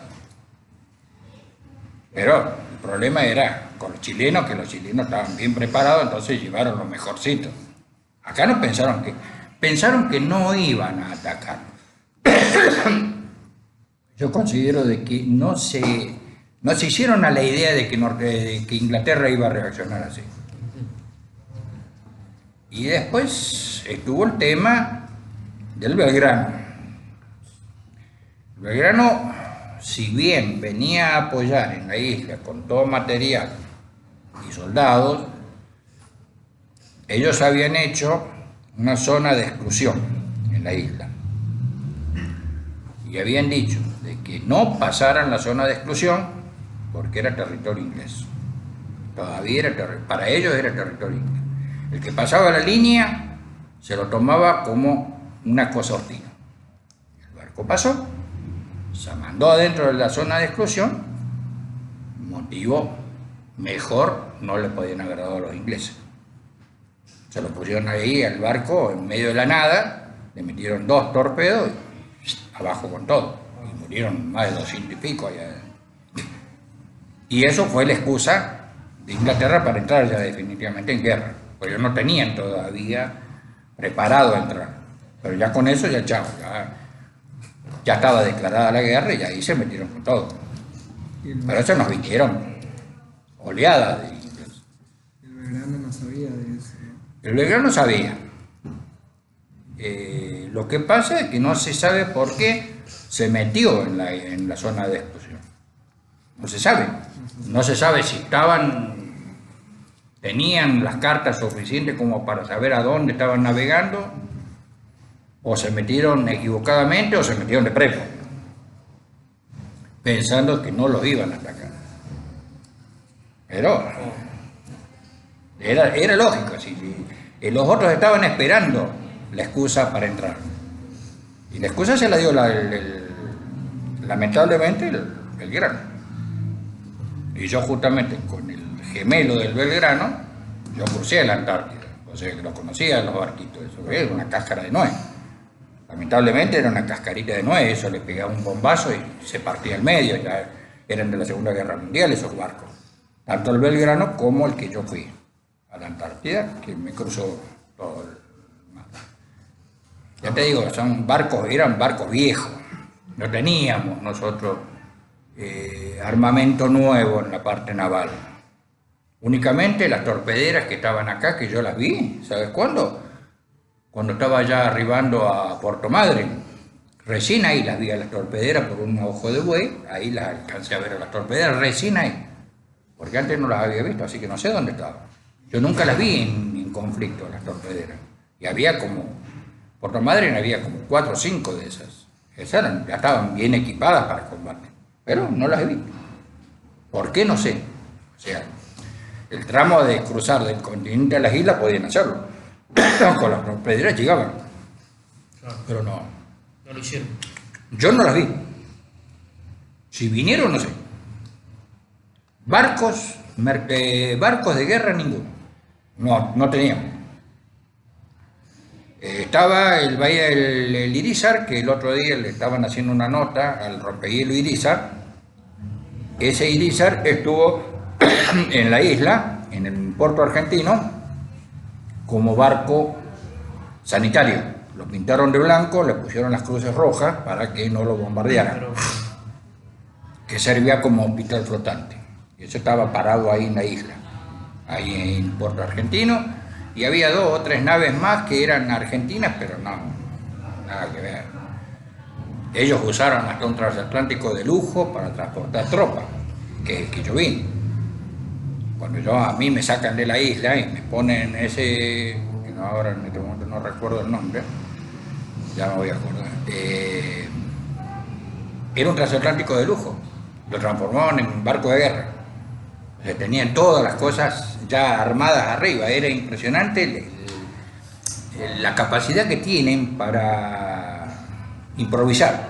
Pero el problema era con los chilenos, que los chilenos estaban bien preparados, entonces llevaron lo mejorcito. Acá no pensaron que no iban a atacar. Yo considero de que no se hicieron a la idea de que Inglaterra iba a reaccionar así. Y después estuvo el tema del Belgrano. El Belgrano, si bien venía a apoyar en la isla con todo material y soldados, ellos habían hecho una zona de exclusión en la isla. Y habían dicho de que no pasaran la zona de exclusión porque era territorio inglés. Todavía era para ellos era territorio inglés. El que pasaba la línea se lo tomaba como una cosa hostil. El barco pasó, se mandó adentro de la zona de exclusión, motivo mejor no le podían agradar a los ingleses. Se lo pusieron ahí al barco en medio de la nada, le metieron 2 torpedos y abajo con todo. Y murieron más de 200 y pico allá. Y eso fue la excusa de Inglaterra para entrar ya definitivamente en guerra. Porque ellos no tenían todavía preparado a entrar. Pero ya con eso ya chao, ya estaba declarada la guerra y ahí se metieron con todo. Pero eso nos vinieron oleadas de ingleses. El Belgrano no sabía de eso. El Belgrano sabía. Lo que pasa es que no se sabe por qué se metió en la zona de exclusión. No se sabe. No se sabe si tenían las cartas suficientes como para saber a dónde estaban navegando, o se metieron equivocadamente o se metieron de prepo, pensando que no los iban a atacar. Pero era lógico, los otros estaban esperando la excusa para entrar. Y la excusa se la dio lamentablemente el Belgrano. Y yo justamente con el gemelo del Belgrano, yo crucé la Antártida, o sea que lo conocía los barquitos, eso era una cáscara de nuez. Lamentablemente era una cascarita de nuez, eso le pegaba un bombazo y se partía al medio, ya eran de la Segunda Guerra Mundial esos barcos. Tanto el Belgrano como el que yo fui a la Antártida, que me cruzó todo el mar. Ya te digo, eran barcos viejos, no teníamos nosotros armamento nuevo en la parte naval. Únicamente las torpederas que estaban acá, que yo las vi, ¿sabes cuándo? Cuando estaba ya arribando a Puerto Madryn. Recién ahí las vi a las torpederas por un ojo de buey, ahí las alcancé a ver a las torpederas, recién ahí. Porque antes no las había visto, así que no sé dónde estaban. Yo nunca las vi en conflicto, las torpederas. Y Puerto Madryn había como 4 o 5 de esas. Esas ya estaban bien equipadas para combate. Pero no las he visto. ¿Por qué? No sé. O sea, el tramo de cruzar del continente a las islas podían hacerlo. Con las torpederas llegaban. Pero no lo hicieron. Yo no las vi. Si vinieron, no sé. Barcos de guerra, ninguno. No teníamos. Estaba el bahía el Irizar, que el otro día le estaban haciendo una nota al rompehielo Irizar. Ese Irizar estuvo en la isla, en el puerto argentino, como barco sanitario. Lo pintaron de blanco, le pusieron las cruces rojas para que no lo bombardearan. Que servía como hospital flotante. Y eso estaba parado ahí en la isla, ahí en el puerto argentino. Y había 2 o 3 naves más que eran argentinas, pero no, nada que ver. Ellos usaron hasta un transatlántico de lujo para transportar tropas, que yo vi. Cuando a mí me sacan de la isla y me ponen ese, que ahora en este momento no recuerdo el nombre, ya me voy a acordar, era un transatlántico de lujo, lo transformaron en barco de guerra. O sea, tenían todas las cosas ya armadas arriba, era impresionante la capacidad que tienen para improvisar.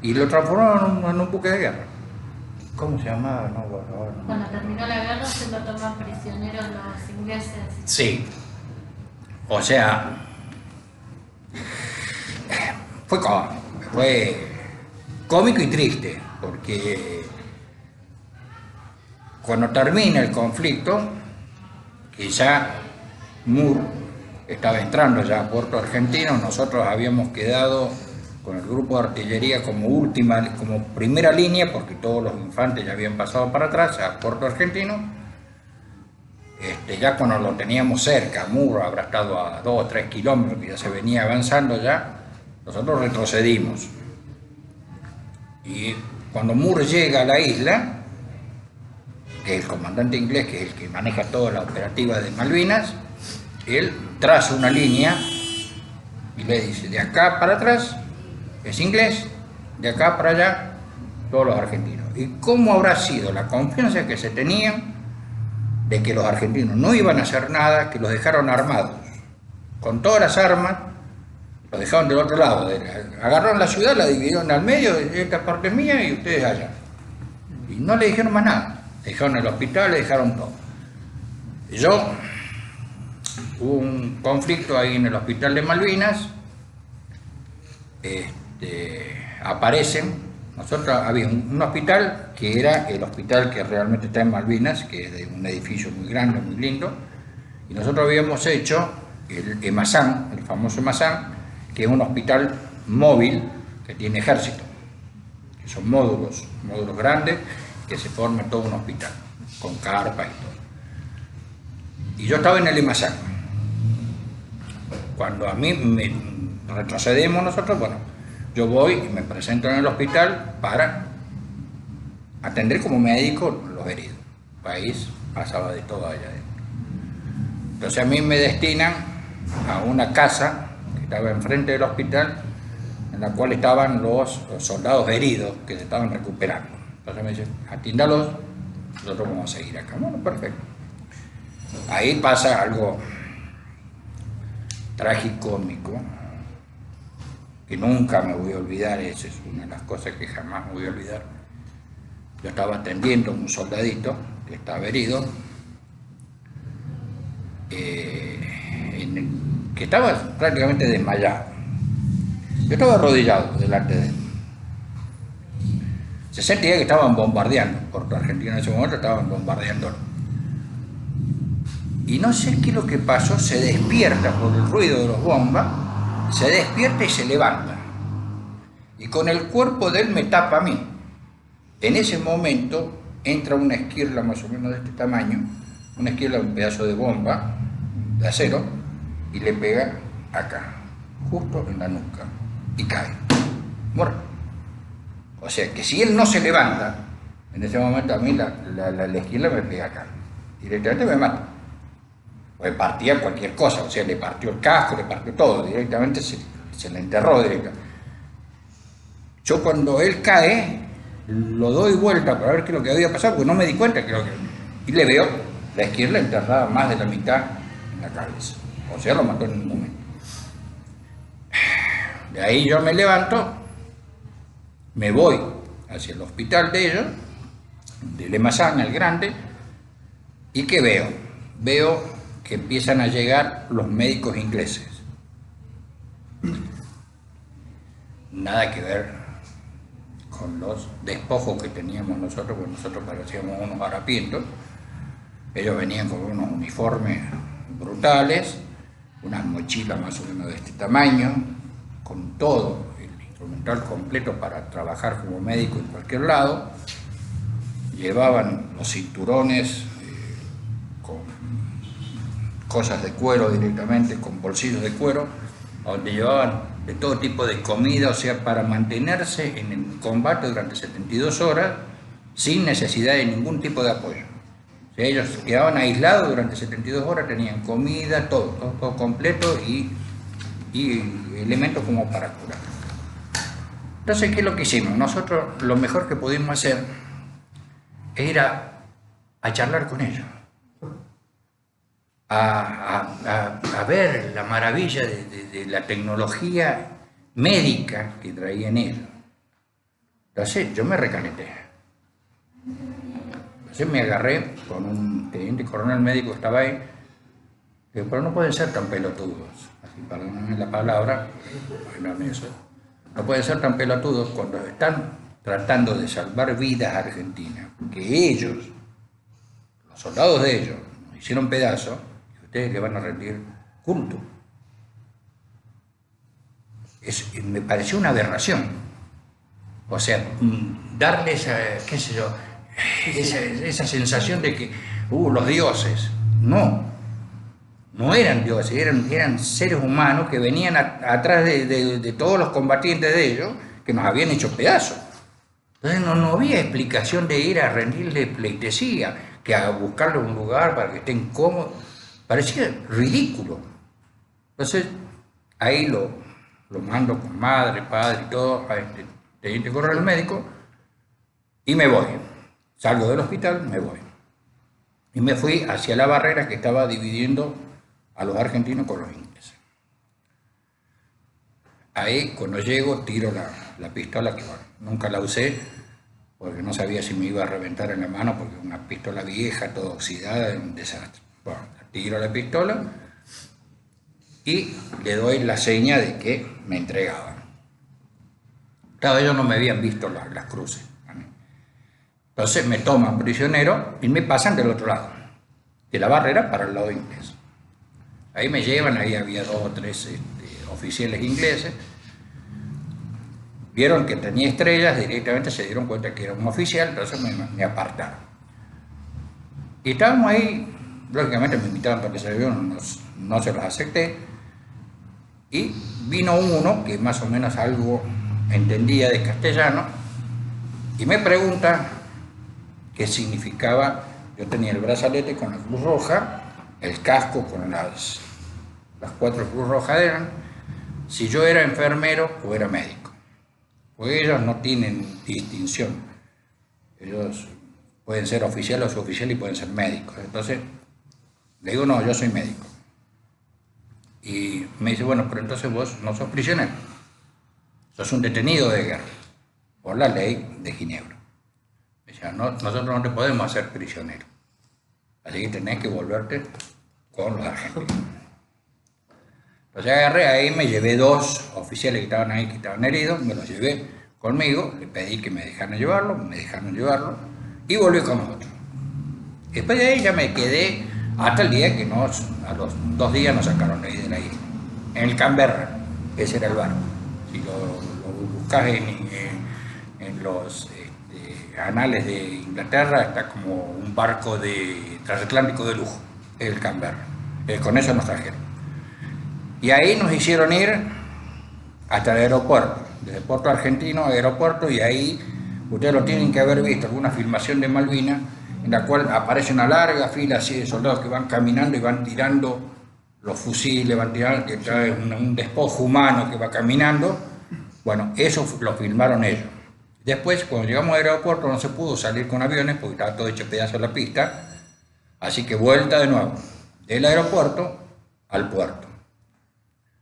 Y lo transformaron en un buque de guerra. ¿Cómo se llamaba? No, ahora no. Cuando terminó la guerra se lo toman prisioneros los ingleses. Sí. O sea, fue cómico y triste, porque cuando termina el conflicto, que ya Moore estaba entrando ya a Puerto Argentino, nosotros habíamos quedado con el grupo de artillería como primera línea, porque todos los infantes ya habían pasado para atrás a Puerto Argentino. ya cuando lo teníamos cerca, Muro habrá estado a 2 o 3 kilómetros, que ya se venía avanzando ya, nosotros retrocedimos. Y cuando Moore llega a la isla, que es el comandante inglés, que es el que maneja toda la operativa de Malvinas, él traza una línea y le dice, de acá para atrás es inglés, de acá para allá todos los argentinos. ¿Y cómo habrá sido la confianza que se tenían de que los argentinos no iban a hacer nada, que los dejaron armados con todas las armas, los dejaron del otro lado, agarraron la ciudad, la dividieron al medio, esta parte es mía y ustedes allá, y no le dijeron más nada, dejaron el hospital, le dejaron todo. Y hubo un conflicto ahí en el hospital de Malvinas, aparecen. Nosotros había un hospital que era el hospital que realmente está en Malvinas, que es de un edificio muy grande, muy lindo, y nosotros habíamos hecho el EMASAN, el famoso EMASAN, que es un hospital móvil que tiene ejército, que son módulos grandes, que se forma todo un hospital, con carpa y todo. Y yo estaba en el EMASAN. Cuando a mí retrocedemos nosotros, bueno, yo voy y me presento en el hospital para atender como médico los heridos. El país pasaba de todo allá adentro. Entonces a mí me destinan a una casa que estaba enfrente del hospital, en la cual estaban los soldados heridos que se estaban recuperando. Entonces me dicen, atiéndalos, nosotros vamos a seguir acá. Bueno, perfecto. Ahí pasa algo tragicómico, que nunca me voy a olvidar. Esa es una de las cosas que jamás me voy a olvidar. Yo estaba atendiendo a un soldadito que estaba herido, que estaba prácticamente desmayado. Yo estaba arrodillado delante de él. Se sentía que estaban bombardeando, porque Argentina en ese momento estaban bombardeando. Y no sé qué es lo que pasó, se despierta por el ruido de las bombas, se despierta y se levanta. Y con el cuerpo de él me tapa a mí. En ese momento entra una esquirla más o menos de este tamaño, una esquirla, un pedazo de bomba de acero, y le pega acá, justo en la nuca, y cae, muerto. O sea que si él no se levanta, en ese momento a mí la esquirla me pega acá, directamente me mata. O le partía cualquier cosa, o sea, le partió el casco, le partió todo, directamente se le enterró directamente. Yo cuando él cae, lo doy vuelta para ver qué es lo que había pasado, porque no me di cuenta y le veo la esquirla enterrada más de la mitad en la cabeza. O sea, lo mató en un momento. De ahí yo me levanto, me voy hacia el hospital de ellos, del EMASAN, el grande, y ¿qué veo? Veo que empiezan a llegar los médicos ingleses. Nada que ver con los despojos que teníamos nosotros, porque nosotros parecíamos unos harapientos. Ellos venían con unos uniformes brutales, unas mochilas más o menos de este tamaño, con todo el instrumental completo para trabajar como médico en cualquier lado. Llevaban los cinturones con cosas de cuero directamente, con bolsillos de cuero, donde llevaban de todo tipo de comida, o sea, para mantenerse en el combate durante 72 horas sin necesidad de ningún tipo de apoyo. O sea, ellos quedaban aislados durante 72 horas, tenían comida, todo completo y elementos como para curar. Entonces, ¿qué es lo que hicimos? Nosotros lo mejor que pudimos hacer es ir a charlar con ellos, a ver la maravilla de la tecnología médica que traían ellos. Entonces yo me recalenté. Entonces me agarré con un teniente coronel médico que estaba ahí, pero no pueden ser tan pelotudos, así, perdónenme la palabra, no pueden ser tan pelotudos cuando están tratando de salvar vidas argentinas, que ellos, los soldados de ellos, nos hicieron pedazos, y ustedes le van a rendir culto. Me pareció una aberración. O sea, darles, qué sé yo, esa sensación de que, los dioses. no eran dioses, eran seres humanos que venían atrás de todos los combatientes de ellos, que nos habían hecho pedazos. Entonces no había explicación de ir a rendirle pleitesía, que a buscarle un lugar para que estén cómodos. Parecía ridículo. Entonces ahí lo mando con madre, padre y todo, a este teniente coronel médico, y me voy. Salgo del hospital, me voy. Y me fui hacia la barrera que estaba dividiendo a los argentinos con los ingleses. Ahí, cuando llego, tiro la pistola, que bueno, nunca la usé, porque no sabía si me iba a reventar en la mano, porque una pistola vieja, toda oxidada, era un desastre. Bueno, tiro la pistola y le doy la seña de que me entregaban. Claro, ellos no me habían visto las cruces. Entonces me toman prisionero y me pasan del otro lado, de la barrera para el lado inglés. Ahí me llevan, ahí había 2 o 3 oficiales ingleses. Vieron que tenía estrellas, directamente se dieron cuenta que era un oficial, entonces me apartaron. Y estábamos ahí, lógicamente me invitaron para que se vieron, no se los acepté. Y vino uno que más o menos algo entendía de castellano y me pregunta qué significaba. Yo tenía el brazalete con la Cruz Roja, el casco con las 4 Cruz Rojas eran, si yo era enfermero o era médico. Porque ellos no tienen distinción. Ellos pueden ser oficiales o suboficiales y pueden ser médicos. Entonces, le digo, no, yo soy médico. Y me dice, bueno, pero entonces vos no sos prisionero. Sos un detenido de guerra, por la ley de Ginebra. Me decía, no, nosotros no te podemos hacer prisionero. Así que tenés que volverte con los argentinos. Entonces agarré ahí, me llevé 2 oficiales que estaban ahí, que estaban heridos, me los llevé conmigo, le pedí que me dejaran llevarlo, y volví con nosotros. Después de ahí ya me quedé hasta el día que a los 2 días nos sacaron de ahí de la isla. En el Canberra, ese era el barco. Si lo buscas en los anales de Inglaterra, está como un barco de transatlántico de lujo, el Canberra. Con eso nos trajeron. Y ahí nos hicieron ir hasta el aeropuerto, desde Puerto Argentino a aeropuerto, y ahí ustedes lo tienen que haber visto, alguna filmación de Malvinas, en la cual aparece una larga fila así de soldados que van caminando y van tirando los fusiles, van tirando, que trae un despojo humano que va caminando. Bueno, eso lo filmaron ellos. Después, cuando llegamos al aeropuerto, no se pudo salir con aviones porque estaba todo hecho pedazo la pista, así que vuelta de nuevo, del aeropuerto al puerto.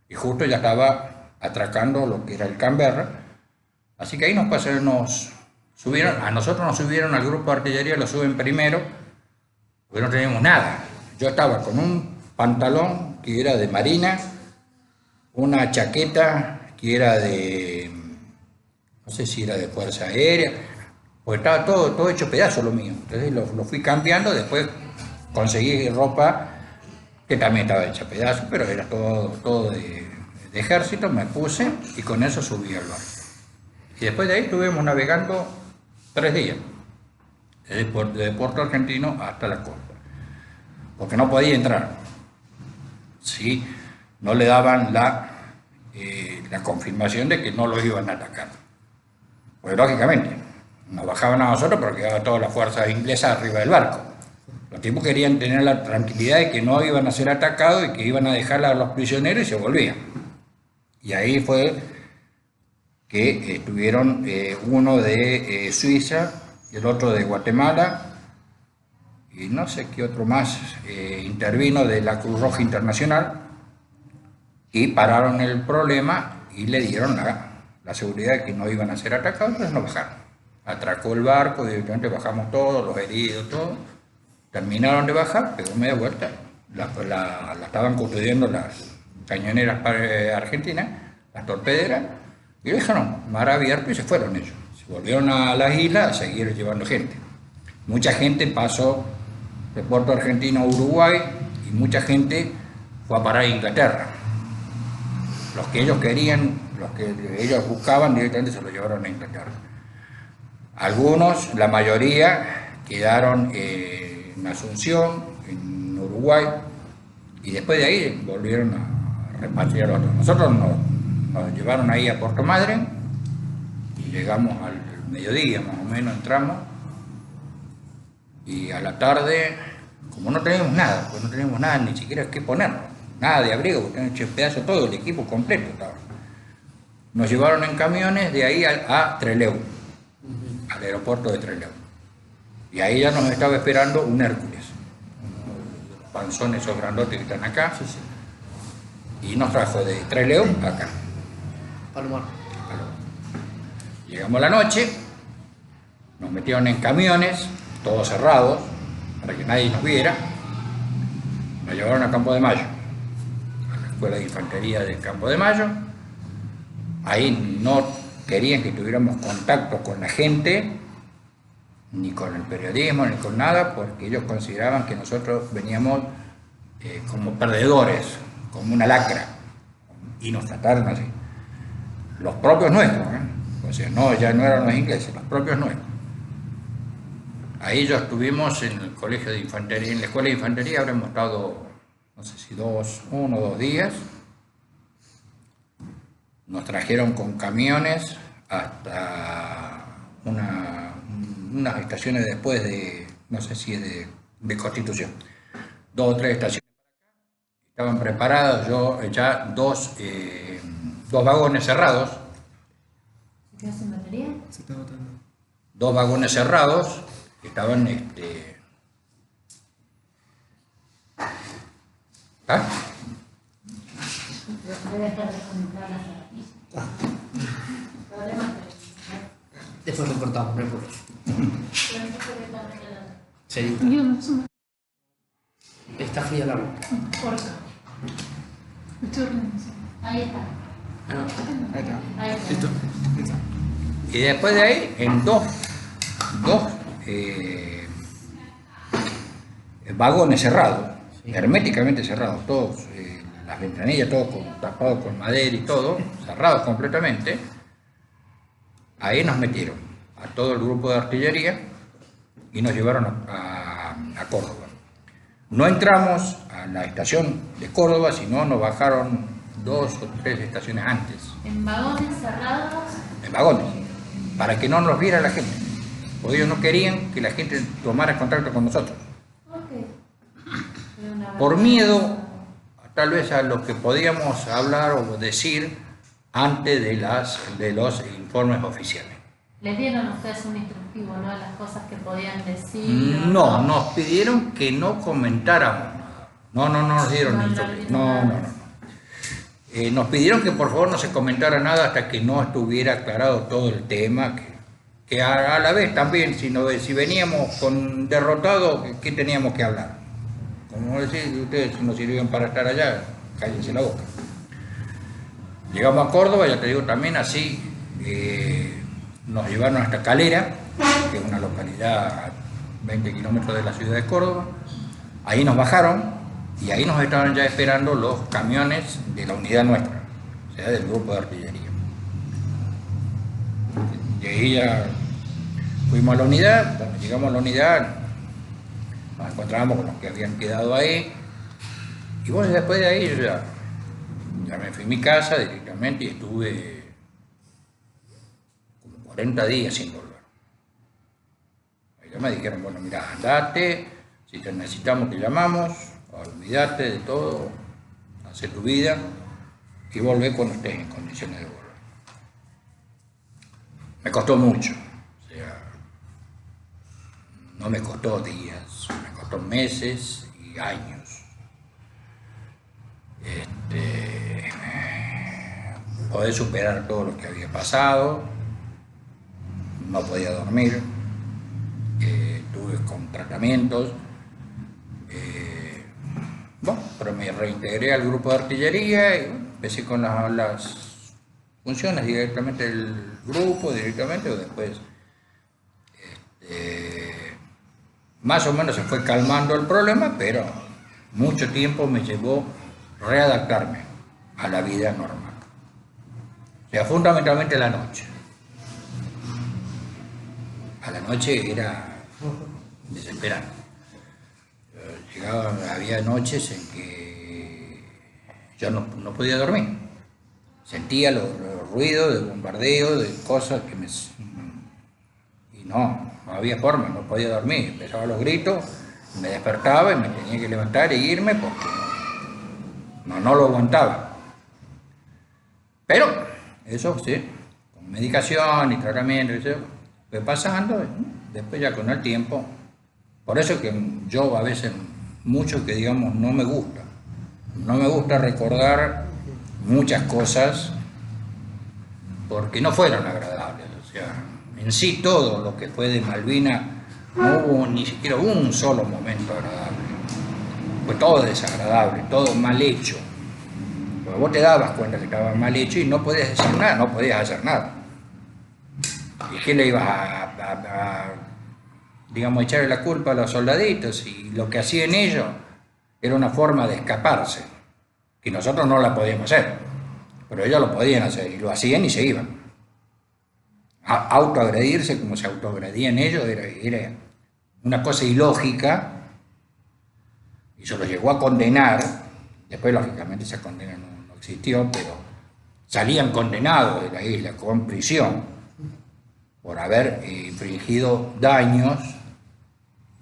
Y justo ya estaba atracando lo que era el Canberra, así que ahí nos subieron, a nosotros nos subieron al grupo de artillería, lo suben primero, porque no teníamos nada. Yo estaba con un pantalón que era de marina, una chaqueta que era de, no sé si era de fuerza aérea, porque estaba todo hecho pedazo lo mío. Entonces lo fui cambiando, después conseguí ropa que también estaba hecha pedazos, pero era todo de ejército, me puse y con eso subí al barco. Y después de ahí estuvimos navegando 3 días, desde Puerto Argentino hasta la costa, porque no podía entrar si no le daban la confirmación de que no lo iban a atacar. Pues lógicamente, nos bajaban a nosotros porque quedaba toda la fuerza inglesa arriba del barco. Los tipos querían tener la tranquilidad de que no iban a ser atacados y que iban a dejar a los prisioneros y se volvían. Y ahí fue que estuvieron uno de Suiza, el otro de Guatemala, y no sé qué otro más intervino de la Cruz Roja Internacional, y pararon el problema y le dieron la seguridad de que no iban a ser atacados, entonces no bajaron. Atracó el barco, directamente bajamos todos, los heridos, todo. Terminaron de bajar, pegó media vuelta, la estaban custodiando las cañoneras argentinas, las torpederas, y lo dejaron mar abierto y se fueron ellos. Se volvieron a las islas a seguir llevando gente. Mucha gente pasó de Puerto Argentino a Uruguay y mucha gente fue a parar a Inglaterra. Los que ellos querían, los que ellos buscaban, directamente se los llevaron a Inglaterra. Algunos, la mayoría, quedaron en Asunción, en Uruguay, y después de ahí volvieron a repatriar otros. Nosotros nos llevaron ahí a Puerto Madryn, y llegamos al mediodía más o menos, entramos, y a la tarde, como no teníamos nada, pues no teníamos nada ni siquiera qué ponernos, nada de abrigo, porque teníamos hecho pedazo todo, el equipo completo estaba. Nos llevaron en camiones de ahí a Trelew, al aeropuerto de Trelew. Y ahí ya nos estaba esperando un Hércules, unos panzones esos grandotes que están acá, y nos trajo de Trelew acá. Palomar. Llegamos a la noche, nos metieron en camiones, todos cerrados, para que nadie nos viera. Nos llevaron a Campo de Mayo, a la escuela de infantería del Campo de Mayo. Ahí no querían que tuviéramos contacto con la gente, ni con el periodismo, ni con nada, porque ellos consideraban que nosotros veníamos como perdedores, como una lacra, y nos trataron así. Los propios nuestros, o sea, no, ya no eran los ingleses, los propios nuestros. Ahí ya estuvimos en el colegio de infantería, en la escuela de infantería habremos estado, no sé si 1 o 2 días. Nos trajeron con camiones hasta unas estaciones después de, no sé si es de Constitución, 2 o 3 estaciones. Estaban preparados ya dos vagones cerrados. ¿Se quedó sin batería? Se está botando. 2 vagones cerrados que estaban ¿ah? Debe estar desconectada la zapatilla. Problemas Después lo cortamos, no hay problema. Sí. Yo no sé. Está fría la agua. Corta. Ahí está. Ahí está. Ahí está. Listo. Listo. Y después de ahí, en dos vagones cerrados, herméticamente cerrados, todos, las ventanillas, todos tapados con madera y todo, cerrados completamente. Ahí nos metieron a todo el grupo de artillería y nos llevaron a Córdoba. No entramos a la estación de Córdoba, sino nos bajaron 2 o 3 estaciones antes, En vagones cerrados. en vagones, para que no nos viera la gente, porque ellos no querían que la gente tomara contacto con nosotros. Por miedo, tal vez a lo que podíamos hablar o decir antes de los informes oficiales. Les dieron a ustedes un instructivo, ¿no? Las cosas que podían decir. No, nos pidieron que no comentáramos nada. No nos dieron No, instructivo. no. No. Nos pidieron que por favor no se comentara nada hasta que no estuviera aclarado todo el tema, que a la vez también, si veníamos con derrotados, ¿qué teníamos que hablar? Como decir, ustedes no sirvieron para estar allá, cállense la boca. Llegamos a Córdoba, ya te digo también así, nos llevaron hasta Calera, que es una localidad a 20 kilómetros de la ciudad de Córdoba. Ahí nos bajaron y ahí nos estaban ya esperando los camiones de la unidad nuestra, o sea, del grupo de artillería. Y ahí ya fuimos a la unidad. Cuando llegamos a la unidad nos encontramos con los que habían quedado ahí, y bueno, después de ahí yo ya me fui a mi casa directamente y estuve como 40 días sin volver. Ahí ya me dijeron, bueno, mira, andate, si te necesitamos te llamamos, olvídate de todo, haz tu vida y volvé cuando estés en condiciones de volver. Me costó mucho, o sea, no me costó días, me costó meses y años. Poder superar todo lo que había pasado, no podía dormir, estuve con tratamientos, bueno, pero me reintegré al grupo de artillería y empecé con las funciones directamente del grupo, directamente, o después más o menos se fue calmando el problema, pero mucho tiempo me llevó readaptarme a la vida normal. O sea, fundamentalmente la noche. A la noche era desesperante. Había noches en que yo no podía dormir. Sentía los ruidos de bombardeo, de cosas que me... Y no había forma, no podía dormir. Empezaban los gritos, me despertaba y me tenía que levantar e irme porque no lo aguantaba. Pero eso sí, con medicación y tratamiento, eso fue pasando, después ya con el tiempo. Por eso que yo a veces, mucho que digamos, no me gusta recordar muchas cosas porque no fueron agradables. O sea, en sí todo lo que fue de Malvinas no hubo ni siquiera un solo momento agradable. Fue todo desagradable, todo mal hecho. Pero vos te dabas cuenta que estaba mal hecho y no podías decir nada, no podías hacer nada. ¿Y qué le ibas digamos, echarle la culpa a los soldaditos? Y lo que hacían ellos era una forma de escaparse, que nosotros no la podíamos hacer, pero ellos lo podían hacer, y lo hacían y se iban. Autoagredirse como se autoagredían ellos era una cosa ilógica, y se los llegó a condenar. Después, lógicamente, esa condena no existió, pero salían condenados de la isla con prisión por haber infringido daños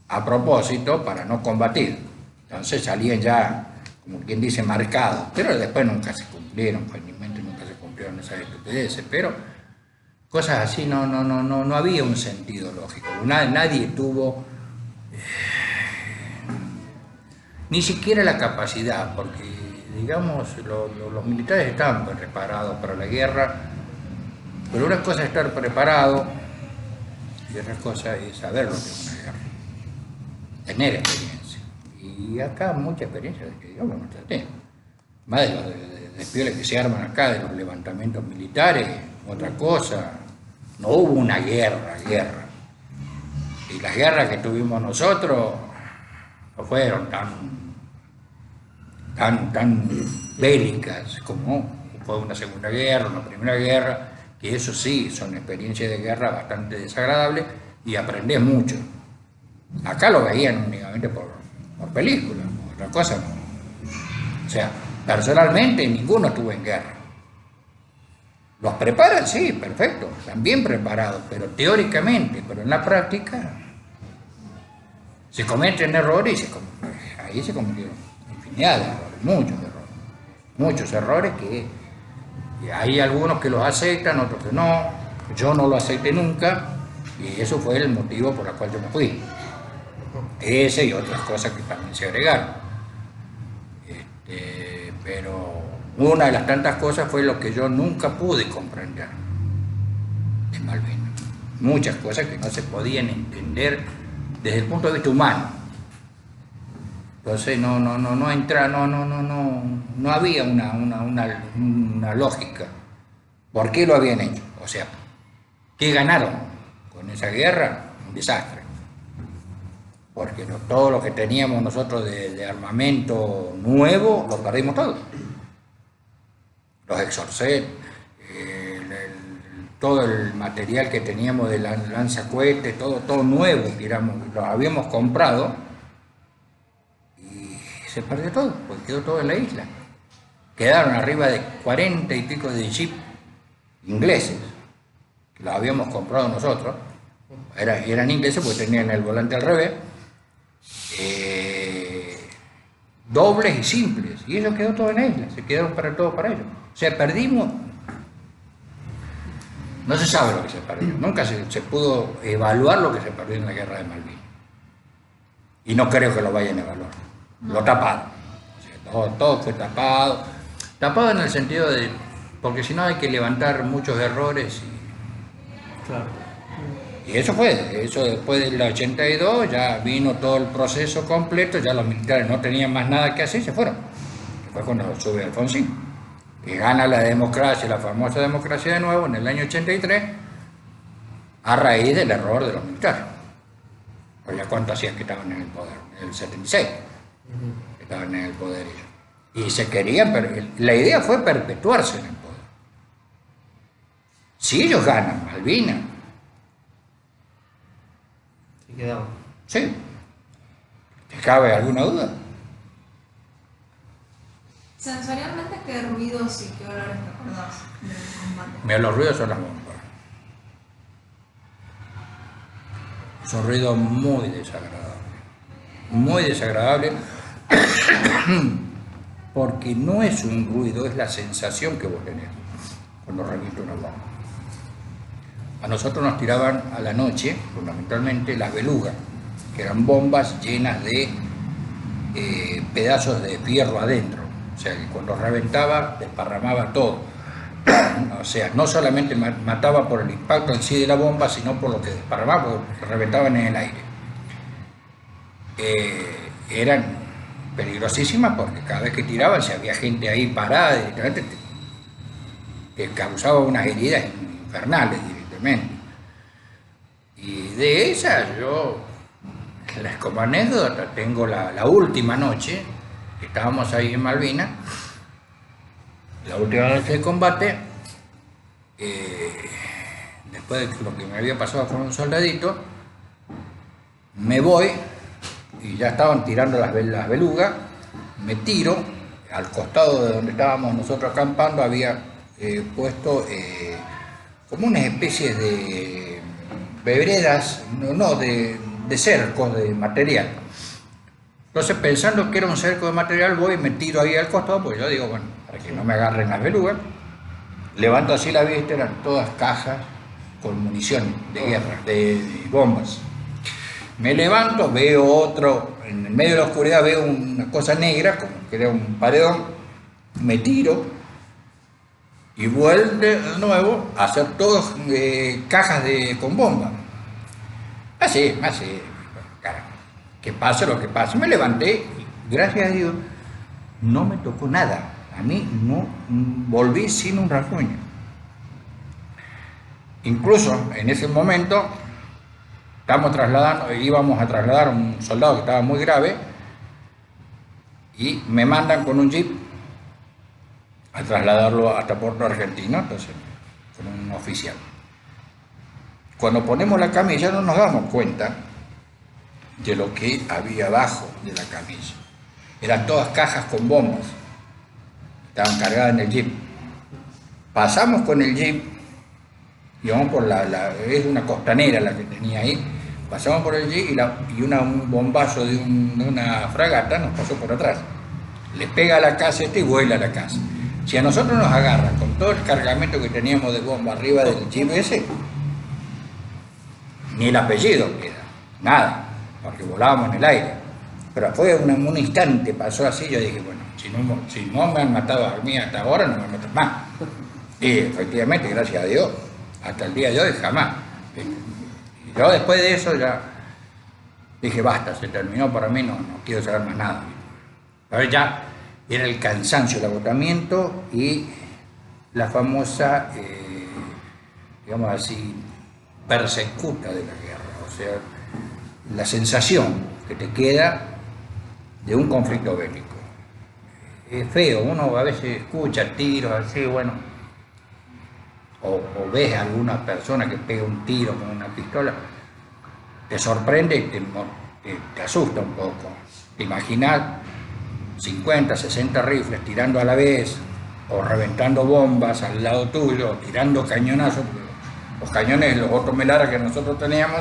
a propósito para no combatir. Entonces salían ya, como quien dice, marcados, pero después nunca se cumplieron, felizmente nunca se cumplieron esas estupideces, pero cosas así no había un sentido lógico. Nadie tuvo ni siquiera la capacidad, porque digamos los militares estaban preparados para la guerra, pero una cosa es estar preparado y otra cosa es saber lo que es una guerra, tener experiencia. Y acá mucha experiencia de que digamos no tenemos. Más de los despioles que se arman acá, de los levantamientos militares, otra cosa. No hubo una guerra. Y las guerras que tuvimos nosotros no fueron tan bélicas como fue una segunda guerra, una primera guerra, que eso sí, son experiencias de guerra bastante desagradables y aprendés mucho. Acá lo veían únicamente por películas, otra cosa no. O sea, personalmente ninguno estuvo en guerra. Los preparan, sí, perfecto, están bien preparados, pero teóricamente, pero en la práctica se cometen errores y ahí se cometieron infinidad de errores, muchos errores que hay algunos que los aceptan, otros que no. Yo no lo acepté nunca y eso fue el motivo por el cual yo me fui. Ese y otras cosas que también se agregaron. Pero una de las tantas cosas fue lo que yo nunca pude comprender de Malvinas. Muchas cosas que no se podían entender desde el punto de vista humano. Entonces no había una lógica. ¿Por qué lo habían hecho? O sea, ¿qué ganaron con esa guerra? Un desastre. Porque todo lo que teníamos nosotros de armamento nuevo, lo perdimos todo. Los Exocet, todo el material que teníamos de lanzacohetes, todo nuevo, lo habíamos comprado. Se perdió todo, porque quedó todo en la isla. Quedaron arriba de 40 y pico de jeep ingleses, que los habíamos comprado nosotros. Eran ingleses porque tenían el volante al revés, dobles y simples, y eso quedó todo en la isla, se quedaron todo para ellos. O sea, perdimos, no se sabe lo que se perdió, nunca se pudo evaluar lo que se perdió en la guerra de Malvinas. Y no creo que lo vayan a evaluar. Lo taparon. O sea, todo fue tapado. Tapado en el sentido de... Porque si no hay que levantar muchos errores. Claro. Y eso después del 82, ya vino todo el proceso completo, ya los militares no tenían más nada que hacer y se fueron. Fue cuando sube Alfonsín, que gana la democracia, la famosa democracia de nuevo, en el año 83, a raíz del error de los militares. O ya cuánto hacían que estaban en el poder, en el 76. Que estaban en el poder ellos. Y se querían, la idea fue perpetuarse en el poder. Si ellos ganan Se quedaban. sí, ¿Cabe alguna duda? Sensorialmente, ¿qué ruidos y qué olores te acordás del combate? Mira, los ruidos son las bombas. Son ruidos muy desagradables. Muy desagradables porque no es un ruido, es la sensación que vos tenés cuando revienta una bomba. A nosotros nos tiraban a la noche, fundamentalmente, las belugas, que eran bombas llenas de pedazos de fierro adentro. O sea, que cuando reventaba, desparramaba todo. O sea, no solamente mataba por el impacto en sí de la bomba, sino por lo que desparramaba, porque reventaban en el aire. Eran peligrosísimas porque cada vez que tiraban, si había gente ahí parada, directamente te causaba unas heridas infernales directamente. Y de esas yo, como anécdota, tengo la última noche, que estábamos ahí en Malvinas, la última noche de combate, después de lo que me había pasado con un soldadito, me voy y ya estaban tirando las belugas, me tiro, al costado de donde estábamos nosotros acampando había puesto como una especie de veredas, de cercos de material. Entonces, pensando que era un cerco de material, voy y me tiro ahí al costado, porque yo digo, bueno, para que no me agarren las belugas, levanto así la vista, eran todas cajas con munición de guerra, de bombas. Me levanto, veo otro, en el medio de la oscuridad veo una cosa negra, como que era un paredón, me tiro y vuelve de nuevo a hacer todas cajas con bombas. Así, cara, que pase lo que pase. Me levanté y gracias a Dios no me tocó nada. A mí no volví sin un rasguño. Incluso en ese momento íbamos a trasladar a un soldado que estaba muy grave y me mandan con un jeep a trasladarlo hasta Puerto Argentino, entonces, con un oficial. Cuando ponemos la camilla no nos damos cuenta de lo que había abajo de la camilla. Eran todas cajas con bombas, estaban cargadas en el jeep. Pasamos con el jeep, íbamos por es una costanera la que tenía ahí, pasamos por el jeep y un bombazo de una fragata nos pasó por atrás. Le pega a la casa y vuela a la casa. Si a nosotros nos agarran con todo el cargamento que teníamos de bomba arriba del jeep ese, ni el apellido queda, nada, porque volábamos en el aire. Pero fue un instante, pasó así, yo dije, bueno, si no me han matado a mí hasta ahora, no me matan más. Y efectivamente, gracias a Dios, hasta el día de hoy jamás. Y yo después de eso ya dije, basta, se terminó para mí, no quiero saber más nada. Pero ya era el cansancio, el agotamiento y la famosa, digamos así, persecuta de la guerra, o sea, la sensación que te queda de un conflicto bélico. Es feo, uno a veces escucha tiros así, bueno, o ves a alguna persona que pega un tiro con una pistola, te sorprende y te asusta un poco. Te imaginas 50, 60 rifles tirando a la vez, o reventando bombas al lado tuyo, tirando cañonazos. Los cañones, los otros Melara que nosotros teníamos,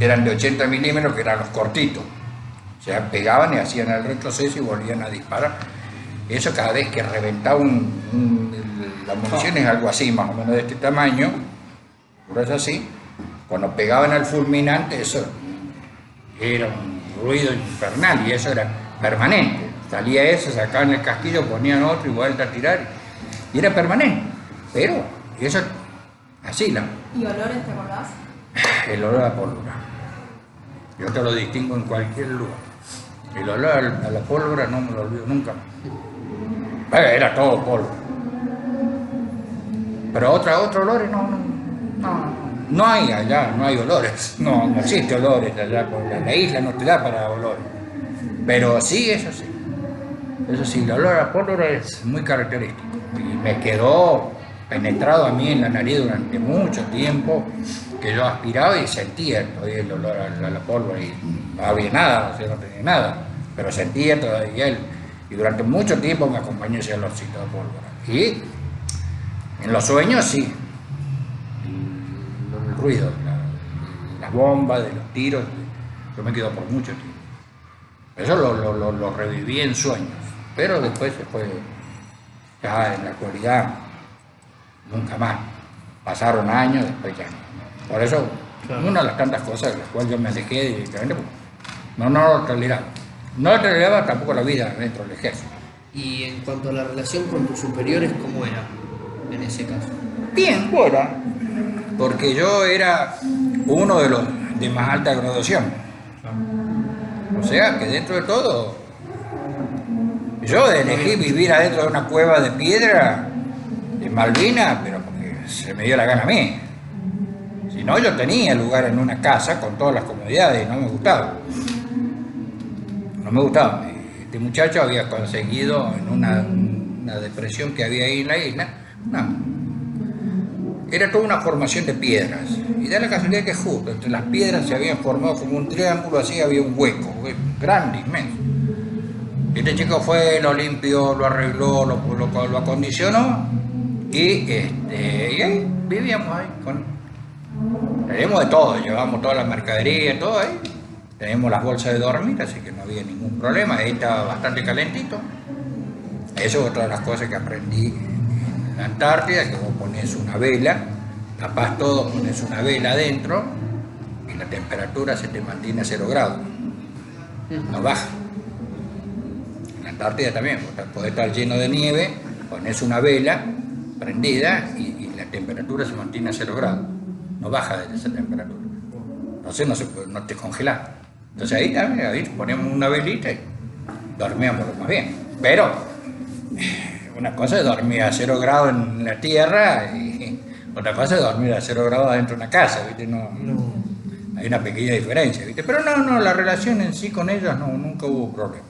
eran de 80 milímetros, que eran los cortitos. O sea, pegaban y hacían el retroceso y volvían a disparar. Eso cada vez que reventaba la munición es algo así, más o menos de este tamaño, pero es así. Cuando pegaban al fulminante, eso era un ruido infernal y eso era permanente. Salía eso, sacaban el casquillo, ponían otro y vuelta a tirar. Y era permanente. Pero eso, así. ¿Y olores, te acordás? El olor a pólvora. Yo te lo distingo en cualquier lugar. El olor a la pólvora no me lo olvido nunca. Era todo pólvora. Pero otros olores no hay allá, no hay olores. No existe olores allá. La isla no te da para olores. Pero sí, eso sí, el olor a pólvora es muy característico. Y me quedó penetrado a mí en la nariz durante mucho tiempo, que yo aspiraba y sentía todavía el olor a la pólvora y no había nada, o sea, no tenía nada, pero sentía todavía y durante mucho tiempo me acompañó ese olorcito de pólvora. Y en los sueños sí, el ruido, las bombas, de los tiros, yo me quedo por mucho tiempo. Eso lo reviví en sueños, pero después ya en la actualidad, nunca más. Pasaron años, después ya no. Por eso, claro, una de las tantas cosas de las cuales yo me alejé directamente, no lo toleraba. No lo toleraba tampoco la vida dentro del ejército. Y en cuanto a la relación con tus superiores, ¿cómo era en ese caso? Bien, buena, porque yo era uno de los de más alta graduación. O sea que dentro de todo, yo elegí vivir adentro de una cueva de piedra en Malvinas, pero porque se me dio la gana a mí. Si no, yo tenía lugar en una casa con todas las comodidades y no me gustaba. No me gustaba. Este muchacho había conseguido en una depresión que había ahí en la isla, era toda una formación de piedras. Y da la casualidad que justo entre las piedras se habían formado como un triángulo, así había un hueco grande, inmenso. Este chico fue, lo limpió, lo arregló, lo acondicionó y ahí vivíamos ahí. Teníamos de todo, llevábamos toda la mercadería, todo ahí. Teníamos las bolsas de dormir, así que no había ningún problema. Ahí estaba bastante calentito. Eso es otra de las cosas que aprendí en la Antártida, que vos pones una vela, tapás todo, pones una vela adentro y la temperatura se te mantiene a 0 grados. No baja. En la Antártida también, puede estar lleno de nieve, pones una vela prendida y la temperatura se mantiene a 0 grados. No baja de esa temperatura. Entonces no te congelás. Entonces ahí ponemos una velita y dormíamos lo más bien. Pero una cosa es dormir a 0 grados en la tierra y otra cosa es dormir a 0 grados adentro de una casa, ¿viste? No, hay una pequeña diferencia, ¿viste? Pero no, la relación en sí con ellos nunca hubo problema.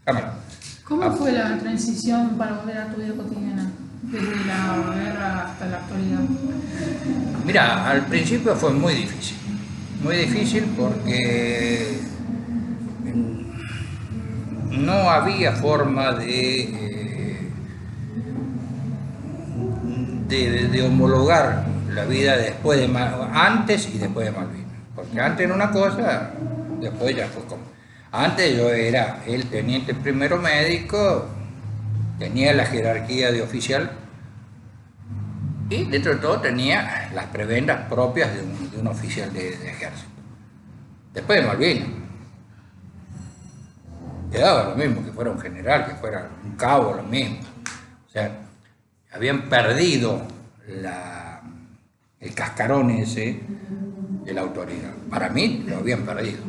Jamás. ¿Cómo fue la transición para volver a tu vida cotidiana, desde la guerra hasta la actualidad? Mira, al principio fue muy difícil porque no había forma de homologar la vida antes y después de Malvinas, porque antes era una cosa, después ya fue como. Antes yo era el teniente primero médico, tenía la jerarquía de oficial y dentro de todo tenía las prebendas propias de un oficial de ejército. Después de Malvinas, quedaba lo mismo, que fuera un general, que fuera un cabo, lo mismo. O sea, habían perdido el cascarón ese de la autoridad. Para mí lo habían perdido.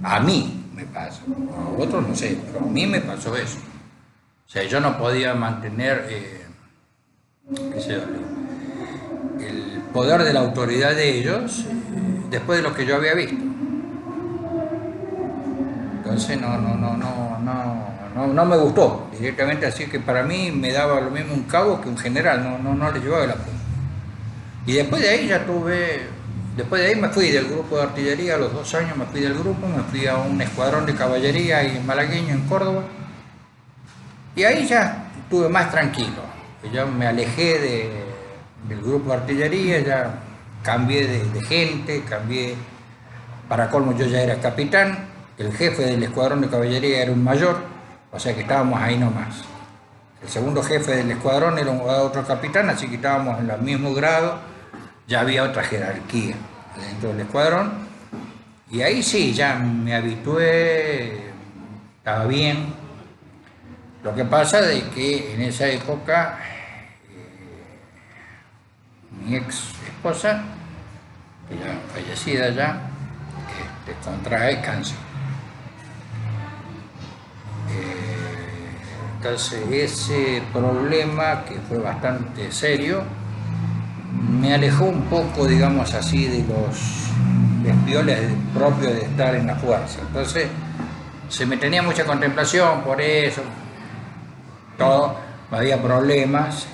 A mí me pasa. A otros no sé, pero a mí me pasó eso. O sea, yo no podía mantener el poder de la autoridad de ellos después de lo que yo había visto. Entonces no me gustó directamente, así que para mí me daba lo mismo un cabo que un general, no le llevaba la punta. Y después de ahí después de ahí me fui del grupo de artillería, a los 2 años me fui del grupo, me fui a un escuadrón de caballería ahí en Malagueño, en Córdoba, y ahí ya estuve más tranquilo, ya me alejé del grupo de artillería, ya cambié de gente, para colmo yo ya era capitán, el jefe del escuadrón de caballería era un mayor, o sea que estábamos ahí nomás. El segundo jefe del escuadrón era otro capitán, así que estábamos en el mismo grado, ya había otra jerarquía dentro del escuadrón, y ahí sí, ya me habitué, estaba bien. Lo que pasa es que en esa época mi ex esposa, que ya fallecida ya, contrae cáncer. Entonces ese problema, que fue bastante serio, me alejó un poco, digamos así, de los espioles propios de estar en la fuerza. Entonces se me tenía mucha contemplación por eso, todo, había problemas,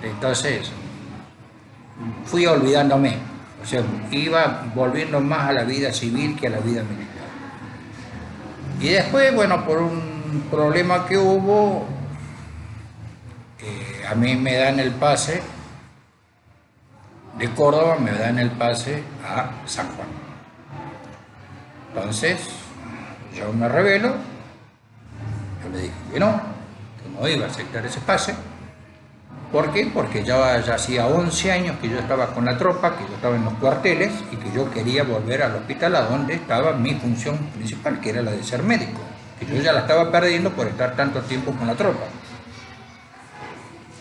entonces fui olvidándome, o sea, iba volviendo más a la vida civil que a la vida militar. Y después, bueno, por un problema que hubo, a mí me dan el pase de Córdoba, me dan el pase a San Juan. Entonces, yo me rebelo, yo le dije que no iba a aceptar ese pase. ¿Por qué? Porque ya hacía 11 años que yo estaba con la tropa, que yo estaba en los cuarteles y que yo quería volver al hospital a donde estaba mi función principal, que era la de ser médico, que yo ya la estaba perdiendo por estar tanto tiempo con la tropa.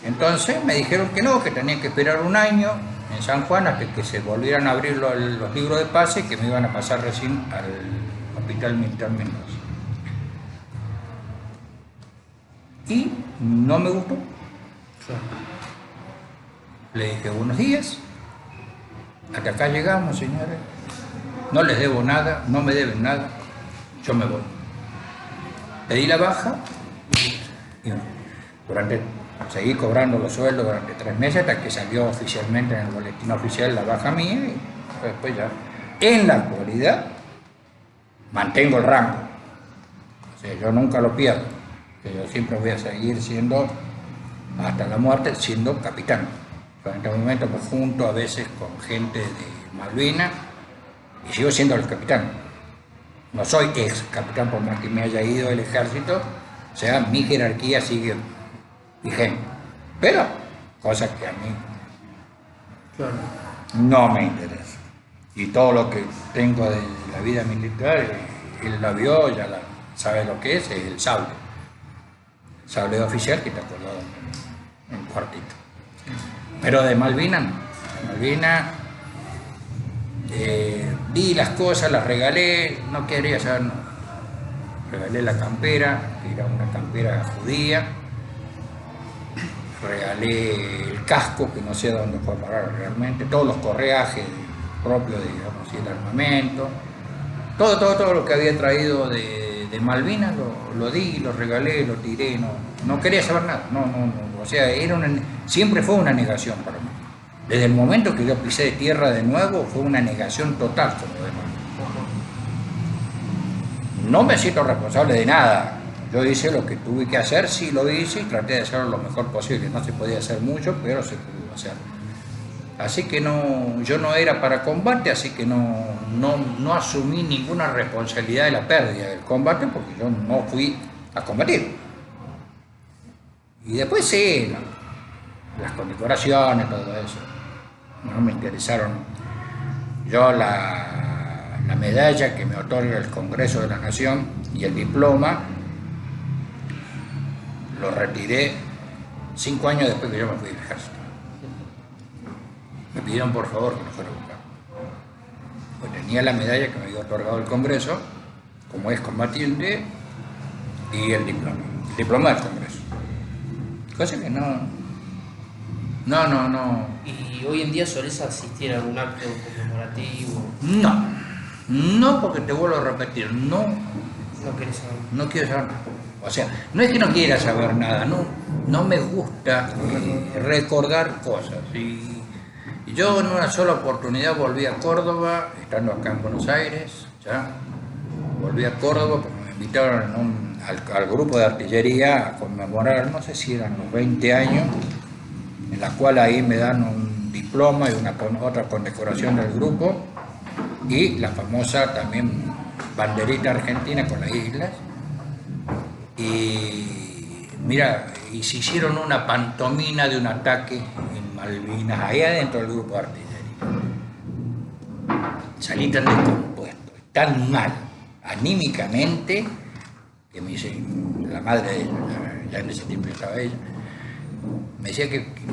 Entonces me dijeron que no, que tenía que esperar un año en San Juan hasta que se volvieran a abrir los libros de pase y que me iban a pasar recién al Hospital Militar Mendoza. Y no me gustó. Le dije buenos días, hasta acá llegamos, señores, no les debo nada, no me deben nada, yo me voy. Pedí la baja y seguí cobrando los sueldos durante 3 meses hasta que salió oficialmente en el boletín oficial la baja mía y después ya. En la actualidad mantengo el rango, o sea, yo nunca lo pierdo, yo siempre voy a seguir siendo, hasta la muerte, siendo capitán. En este momento me junto a veces con gente de Malvinas y sigo siendo el capitán. No soy ex capitán por más que me haya ido del ejército, o sea, mi jerarquía sigue vigente. Pero, cosas que a mí no me interesa. Y todo lo que tengo de la vida militar, él la vio, ya sabe lo que es el sable. El sable oficial que está colgado en un cuartito. Pero de Malvinas no. Malvinas di las cosas, las regalé, no quería saber nada. Regalé la campera, que era una campera judía. Regalé el casco, que no sé dónde fue a parar realmente. Todos los correajes propios, digamos, y el armamento. Todo lo que había traído de Malvinas lo di, lo regalé, lo tiré. No quería saber nada. No. O sea, siempre fue una negación para mí. Desde el momento que yo pisé de tierra de nuevo, fue una negación total con lo demás. No me siento responsable de nada. Yo hice lo que tuve que hacer, sí lo hice y traté de hacerlo lo mejor posible. No se podía hacer mucho, pero se pudo hacer. Así que yo no era para combate, así que no asumí ninguna responsabilidad de la pérdida del combate porque yo no fui a combatir. Y después sí, las condecoraciones, todo eso, no me interesaron. Yo la medalla que me otorga el Congreso de la Nación y el diploma, lo retiré 5 años después que yo me fui del ejército. Me pidieron por favor que lo fuera a buscar. Pues tenía la medalla que me había otorgado el Congreso, como es combatiente, y el diploma del Congreso. Cosa que no. ¿Y hoy en día solés asistir a algún acto conmemorativo? No, porque te vuelvo a repetir, no querés saber. No quiero saber nada. O sea, no es que no quiera saber nada, no me gusta recordar cosas. Y yo en una sola oportunidad volví a Córdoba, estando acá en Buenos Aires, ya. Volví a Córdoba porque me invitaron al grupo de artillería a conmemorar, no sé si eran los 20 años, en la cual ahí me dan un diploma y otra condecoración del grupo y la famosa también banderita argentina con las islas. Y mira, y se hicieron una pantomima de un ataque en Malvinas, ahí adentro del grupo de artillería. Salí tan descompuesto, tan mal, anímicamente, que me dice, la madre de ella, ya en ese tiempo estaba ella, me decía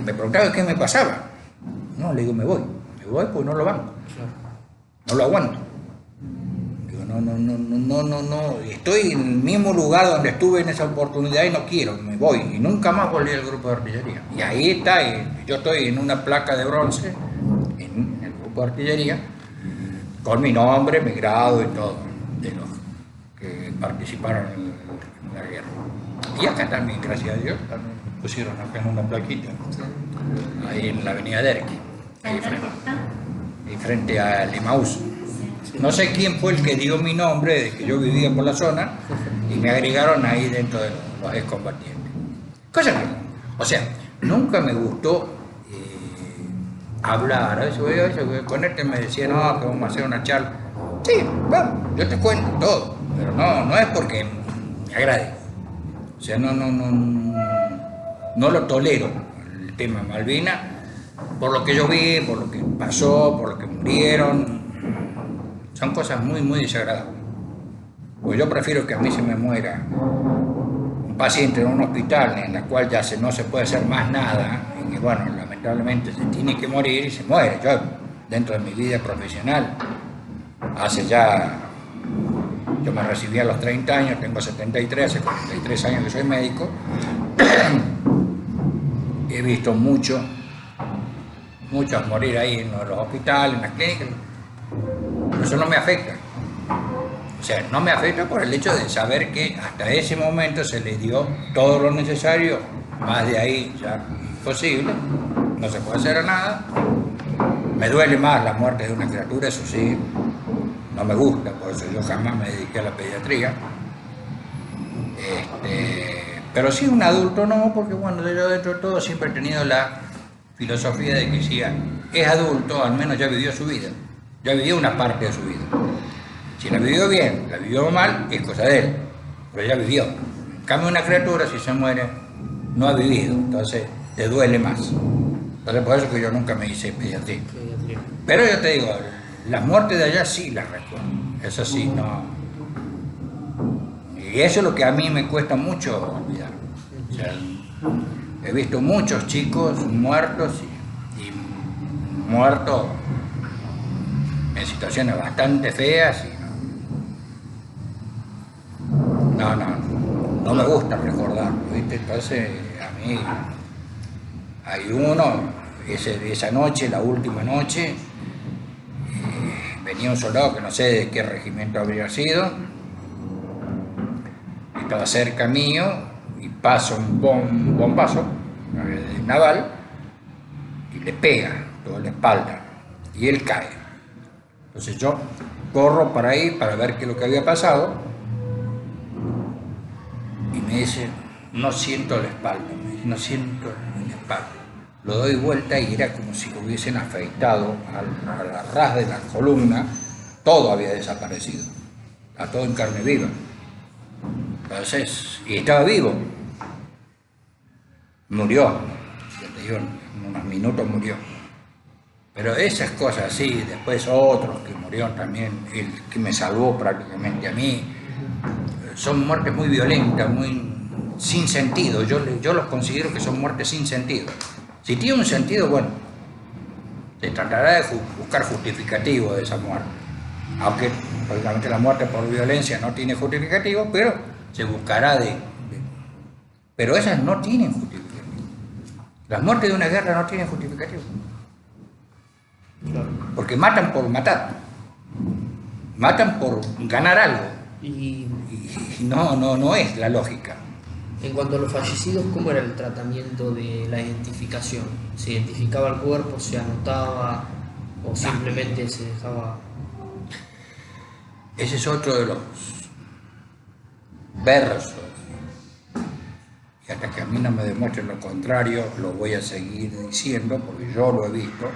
me preguntaba qué me pasaba. No, le digo, me voy porque no lo banco, no lo aguanto. Digo, no, estoy en el mismo lugar donde estuve en esa oportunidad y no quiero, me voy. Y nunca más volví al grupo de artillería. Y ahí está, yo estoy en una placa de bronce, en el grupo de artillería, con mi nombre, mi grado y todo, de los que participaron en la guerra. Y acá también, gracias a Dios, también pusieron acá en una plaquita, ahí en la avenida Derqui. ahí frente al Emaús. No sé quién fue el que dio mi nombre, de que yo vivía por la zona, y me agregaron ahí dentro de los excombatientes. Cosa que, o sea, nunca me gustó hablar. A veces voy con este me decía, no, que vamos a hacer una charla. Sí, bueno, yo te cuento todo, pero no es porque me agrade. O sea, no lo tolero, el tema Malvinas, por lo que yo vi, por lo que pasó, por lo que murieron. Son cosas muy, muy desagradables. Pues yo prefiero que a mí se me muera un paciente en un hospital en la cual ya no se puede hacer más nada, y que bueno, lamentablemente se tiene que morir y se muere. Yo, dentro de mi vida profesional, yo me recibí a los 30 años, tengo 73, hace 43 años que soy médico. He visto muchos morir ahí en los hospitales, en las clínicas. Pero eso no me afecta. O sea, no me afecta por el hecho de saber que hasta ese momento se le dio todo lo necesario, más de ahí ya imposible, no se puede hacer nada. Me duele más la muerte de una criatura, eso sí, no me gusta, por eso yo jamás me dediqué a la pediatría. Pero sí un adulto no, porque bueno, yo dentro de todo siempre he tenido la filosofía de que si es adulto, al menos ya vivió su vida, ya vivió una parte de su vida. Si la vivió bien, la vivió mal, es cosa de él, pero ya vivió. En cambio una criatura, si se muere, no ha vivido, entonces te duele más. Entonces por eso que yo nunca me hice pediatría. Pero yo te digo, las muertes de allá sí las recuerdo, eso sí, no. Y eso es lo que a mí me cuesta mucho olvidar. O sea, he visto muchos chicos muertos y muertos en situaciones bastante feas y no me gusta recordarlo, ¿viste? Entonces a mí hay uno, esa noche, la última noche, venía un soldado que no sé de qué regimiento habría sido, estaba cerca mío y pasa un bombazo naval y le pega toda la espalda y él cae. Entonces yo corro para ahí para ver qué es lo que había pasado y me dice, no siento la espalda, no siento la espalda. Lo doy vuelta y era como si lo hubiesen afeitado al ras de la columna, todo había desaparecido, está todo en carne viva. Entonces, y estaba vivo, murió, yo te digo, en unos minutos murió. Pero esas cosas así, después otros que murieron también, el que me salvó prácticamente a mí, son muertes muy violentas, muy sin sentido. Yo los considero que son muertes sin sentido. Si tiene un sentido, bueno, se tratará de buscar justificativo de esa muerte. Aunque, lógicamente, la muerte por violencia no tiene justificativo, pero se buscará pero esas no tienen justificativo. Las muertes de una guerra no tienen justificativo. Porque matan por matar, matan por ganar algo y no es la lógica. En cuanto a los fallecidos, ¿cómo era el tratamiento de la identificación? ¿Se identificaba el cuerpo, se anotaba o simplemente se dejaba? Ese es otro de los versos, y hasta que a mí no me demuestren lo contrario lo voy a seguir diciendo porque yo lo he visto.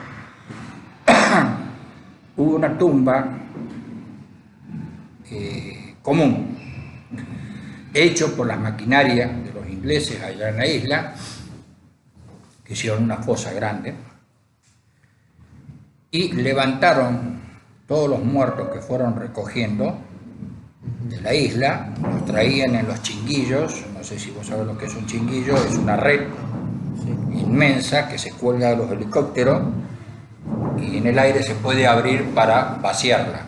Hubo una tumba común, hecho por las maquinarias de los ingleses allá en la isla, que hicieron una fosa grande y levantaron todos los muertos que fueron recogiendo de la isla, los traían en los chinguillos. No sé si vos sabés lo que es un chinguillo, es una red inmensa que se cuelga de los helicópteros y en el aire se puede abrir para vaciarla.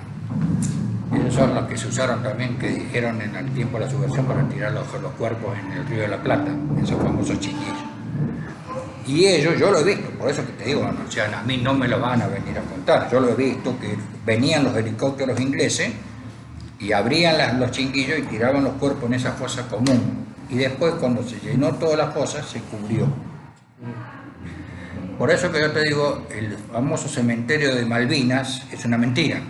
Esos son los que se usaron también, que dijeron en el tiempo de la subversión, para tirar los cuerpos en el Río de la Plata, esos famosos chinguillos. Y ellos, yo lo he visto, por eso que te digo, o sea, a mí no me lo van a venir a contar, yo lo he visto, que venían los helicópteros ingleses y abrían los chinguillos y tiraban los cuerpos en esa fosa común. Y después, cuando se llenó toda la fosa, se cubrió. Por eso que yo te digo, el famoso cementerio de Malvinas es una mentira.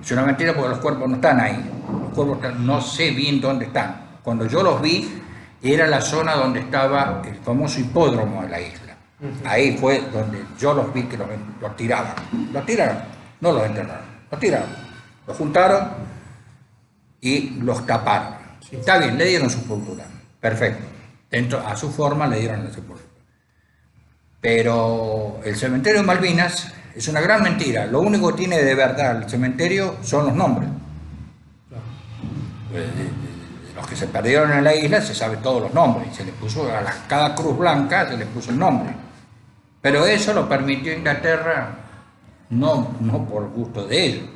Es una mentira porque los cuerpos no están ahí. Los cuerpos no sé bien dónde están. Cuando yo los vi, era la zona donde estaba el famoso hipódromo de la isla. Ahí fue donde yo los vi que los tiraban. Los tiraron, no los enterraron, los tiraron. Los juntaron y los taparon. Sí. Está bien, le dieron sepultura. Perfecto. Dentro, a su forma le dieron la sepultura. Pero el cementerio de Malvinas es una gran mentira. Lo único que tiene de verdad el cementerio son los nombres. De los que se perdieron en la isla se sabe todos los nombres. Se le puso a cada cruz blanca se le puso el nombre. Pero eso lo permitió Inglaterra no por gusto de ellos.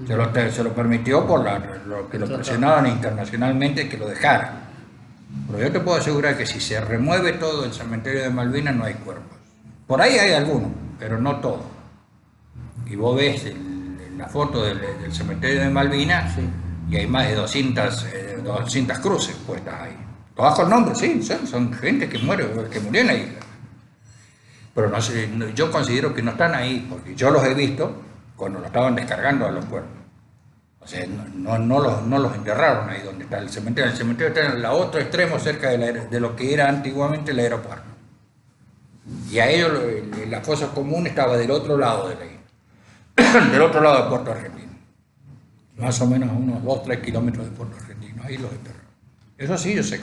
Se lo permitió por lo que lo presionaban internacionalmente que lo dejaran. Pero yo te puedo asegurar que si se remueve todo el cementerio de Malvinas no hay cuerpos. Por ahí hay algunos, pero no todos. Y vos ves la foto del cementerio de Malvinas, sí, y hay más de 200 cruces puestas ahí. Todas con nombres, sí, son gente que murió en la isla. Pero no sé, yo considero que no están ahí, porque yo los he visto cuando lo estaban descargando a los cuerpos. O sea, no los enterraron ahí donde está el cementerio. El cementerio está en el otro extremo, cerca de lo que era antiguamente el aeropuerto. Y a ellos la fosa común estaba del otro lado de la isla, del otro lado de Puerto Argentino. Más o menos unos 2-3 kilómetros de Puerto Argentino. Ahí los enterraron. Eso sí, yo sé.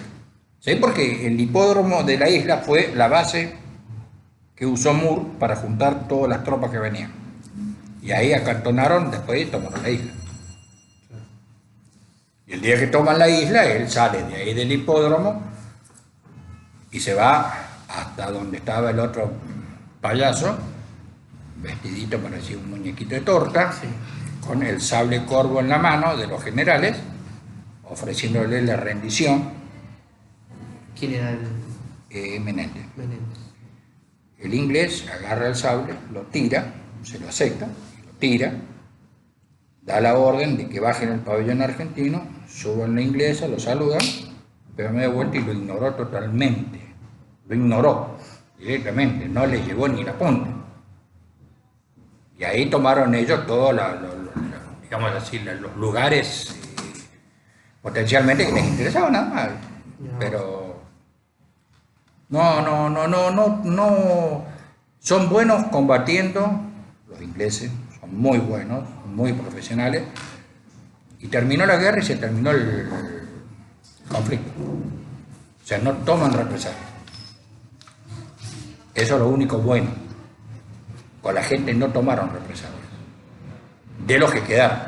Sé porque el hipódromo de la isla fue la base que usó Moore para juntar todas las tropas que venían. Y ahí acantonaron, después tomaron la isla. Y el día que toman la isla, él sale de ahí del hipódromo y se va hasta donde estaba el otro payaso, vestidito, parecía un muñequito de torta, sí, con el sable corvo en la mano de los generales, ofreciéndole la rendición. ¿Quién era el? Menéndez. Menéndez. El inglés agarra el sable, lo tira, se lo acepta, lo tira, da la orden de que bajen el pabellón argentino, suban la inglesa, lo saludan, pero me da vuelta y lo ignoró totalmente. Lo ignoró directamente, no le llevó ni la punta. Y ahí tomaron ellos todos digamos así, los lugares potencialmente que les interesaba nada más. Pero no, son buenos combatiendo, los ingleses son muy buenos, muy profesionales, y terminó la guerra y se terminó el conflicto. O sea, no toman represalias. Eso es lo único bueno. Con la gente no tomaron represalias. De los que quedaron.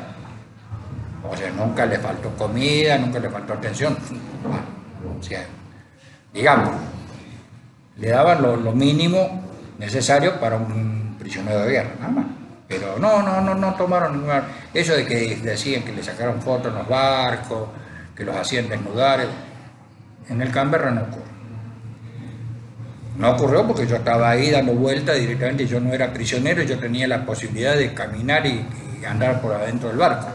O sea, nunca le faltó comida, nunca le faltó atención. Bueno, o sea, digamos, le daban lo mínimo necesario para un prisionero de guerra, nada más. Pero no tomaron ninguna. Eso de que decían que le sacaron fotos en los barcos, que los hacían desnudar, en el Canberra no ocurrió. No ocurrió porque yo estaba ahí dando vueltas directamente, yo no era prisionero, yo tenía la posibilidad de caminar y andar por adentro del barco,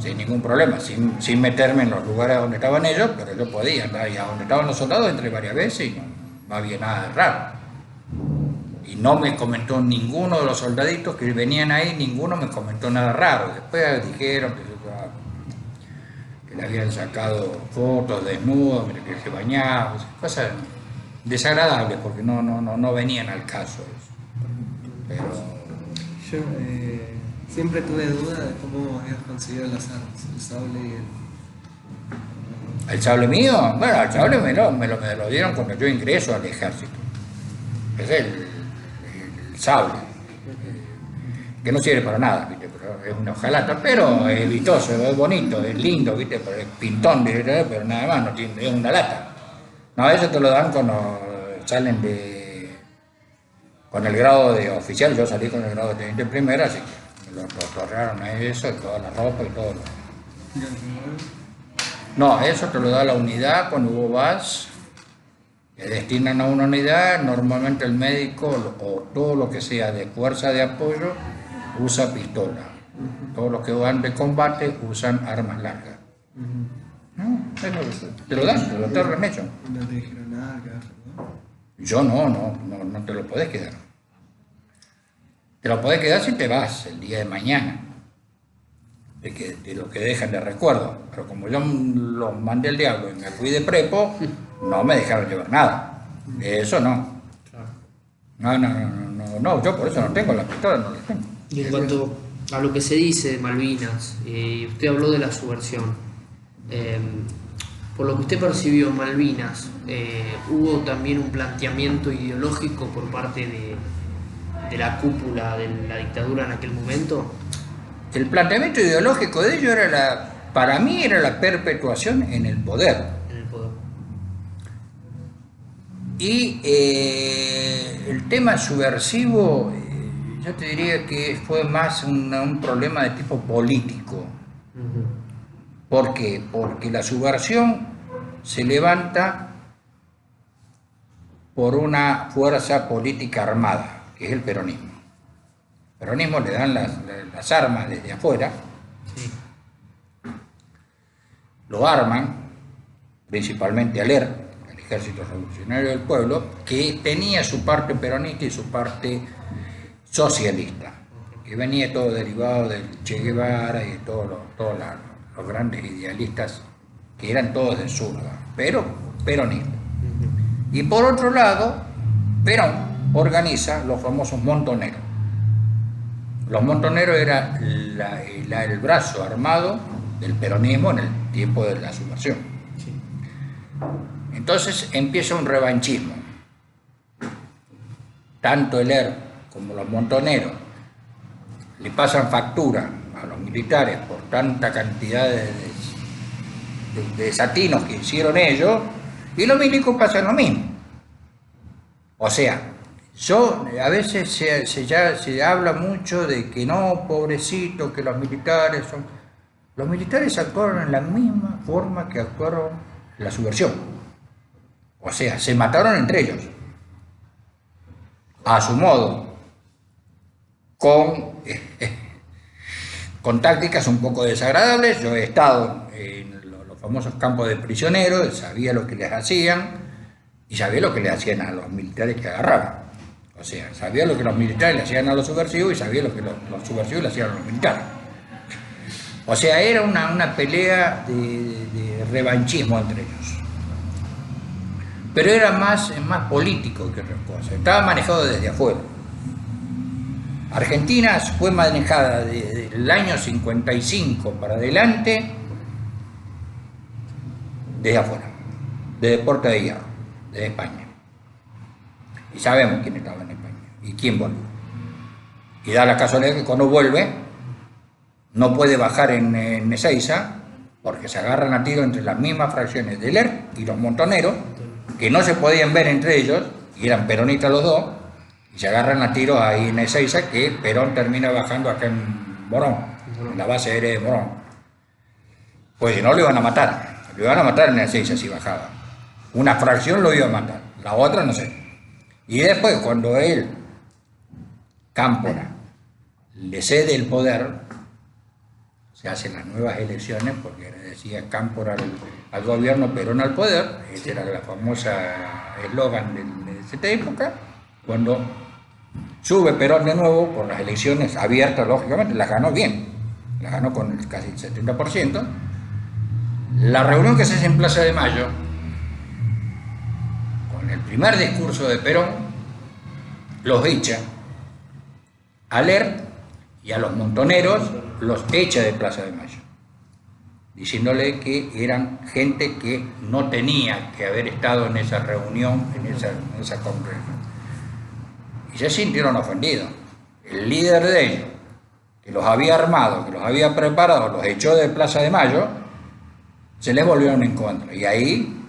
sin ningún problema, sin meterme en los lugares donde estaban ellos, pero yo podía andar, y a donde estaban los soldados entré varias veces y no había nada de raro. Y no me comentó ninguno de los soldaditos que venían ahí, ninguno me comentó nada raro. Después dijeron que le habían sacado fotos desnudos, que se bañaba, cosas desagradables porque no venían al caso eso. Pero yo siempre tuve duda de cómo habías conseguido las armas, el sable y ¿el sable mío? Bueno, el sable me lo dieron cuando yo ingreso al ejército. Es el sable, que no sirve para nada, ¿viste? Pero es una hojalata, pero es vistoso, es bonito, es lindo, ¿viste? Pero es pintón, pero nada más, no tiene, es una lata. No, eso te lo dan cuando salen con el grado de oficial. Yo salí con el grado de teniente primera, así que me lo otorgaron a eso, y toda la ropa y todo. No, eso te lo da la unidad cuando vos vas, te destinan a una unidad, normalmente el médico o todo lo que sea de fuerza de apoyo usa pistola. Todos los que van de combate usan armas largas. No, te lo dan, te lo otorgan hecho. No te dijeron nada, ¿no? Yo no te lo podés quedar. Te lo podés quedar si te vas el día de mañana, de lo que dejan de recuerdo. Pero como yo los mandé al diablo y me fui de prepo, no me dejaron llevar nada. Eso no. No, yo por eso no tengo la pistola, no la tengo. Y en cuanto a lo que se dice de Malvinas, usted habló de la subversión. Por lo que usted percibió en Malvinas, ¿hubo también un planteamiento ideológico por parte de la cúpula de la dictadura en aquel momento? El planteamiento ideológico de ellos para mí era la perpetuación en el poder. En el poder. Y el tema subversivo, yo te diría que fue más un problema de tipo político. Ujú. ¿Por qué? Porque la subversión se levanta por una fuerza política armada, que es el peronismo. El peronismo le dan las armas desde afuera, Sí. lo arman, principalmente al ERP, el Ejército Revolucionario del Pueblo, que tenía su parte peronista y su parte socialista, que venía todo derivado del Che Guevara y de todos los grandes idealistas que eran todos del sur, pero peronistas. Ujú. Y por otro lado, Perón organiza los famosos montoneros. Los montoneros era el brazo armado del peronismo en el tiempo de la subversión. Sí. Entonces empieza un revanchismo. Tanto el ERP como los montoneros le pasan factura a los militares por tanta cantidad de desatinos que hicieron ellos, y los milicos pasan lo mismo. O sea, a veces se habla mucho de que no, pobrecito, que los militares son... Los militares actuaron en la misma forma que actuaron en la subversión. O sea, se mataron entre ellos, a su modo, con tácticas un poco desagradables. Yo he estado en los famosos campos de prisioneros, sabía lo que les hacían y sabía lo que le hacían a los militares que agarraban. O sea, sabía lo que los militares le hacían a los subversivos y sabía lo que los subversivos le hacían a los militares. O sea, era una pelea de revanchismo entre ellos. Pero era más político que otra cosa. Estaba manejado desde afuera. Argentina fue manejada desde el año 55 para adelante desde afuera, desde Puerta de Hierro, desde España. Y sabemos quién estaba en España y quién volvió. Y da la casualidad que cuando vuelve no puede bajar en Ezeiza porque se agarran a tiro entre las mismas fracciones del ERP y los montoneros, que no se podían ver entre ellos, y eran peronistas los dos, y se agarran a tiros ahí en Ezeiza, que Perón termina bajando acá en Morón, en la base aérea de Morón. Pues si no, lo iban a matar en Ezeiza si bajaba. Una fracción lo iba a matar, la otra no sé. Y después, cuando él, Cámpora, le cede el poder, se hacen las nuevas elecciones, porque decía Cámpora al gobierno, Perón al poder. Ese era la famosa eslogan de esta época. Cuando sube Perón de nuevo por las elecciones abiertas, lógicamente, las ganó bien, las ganó con casi el 70%. La reunión que se hace en Plaza de Mayo, con el primer discurso de Perón, los echa al ERP y a los montoneros, los echa de Plaza de Mayo, diciéndole que eran gente que no tenía que haber estado en esa reunión, en esa congregación. Y se sintieron ofendidos. El líder de ellos, que los había armado, que los había preparado, los echó de Plaza de Mayo, se les volvieron en contra. Y ahí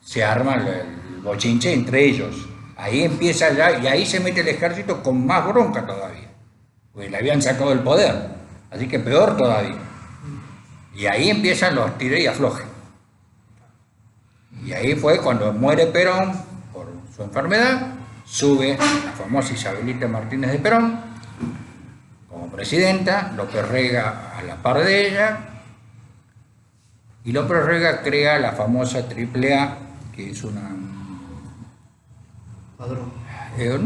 se arma el bochinche entre ellos. Ahí empieza ya, y ahí se mete el ejército con más bronca todavía, porque le habían sacado el poder. Así que peor todavía. Y ahí empiezan los tire y afloje. Y ahí fue cuando muere Perón por su enfermedad, sube la famosa Isabelita Martínez de Perón como presidenta, López Rega a la par de ella, y López Rega crea la famosa AAA, que es Padrón.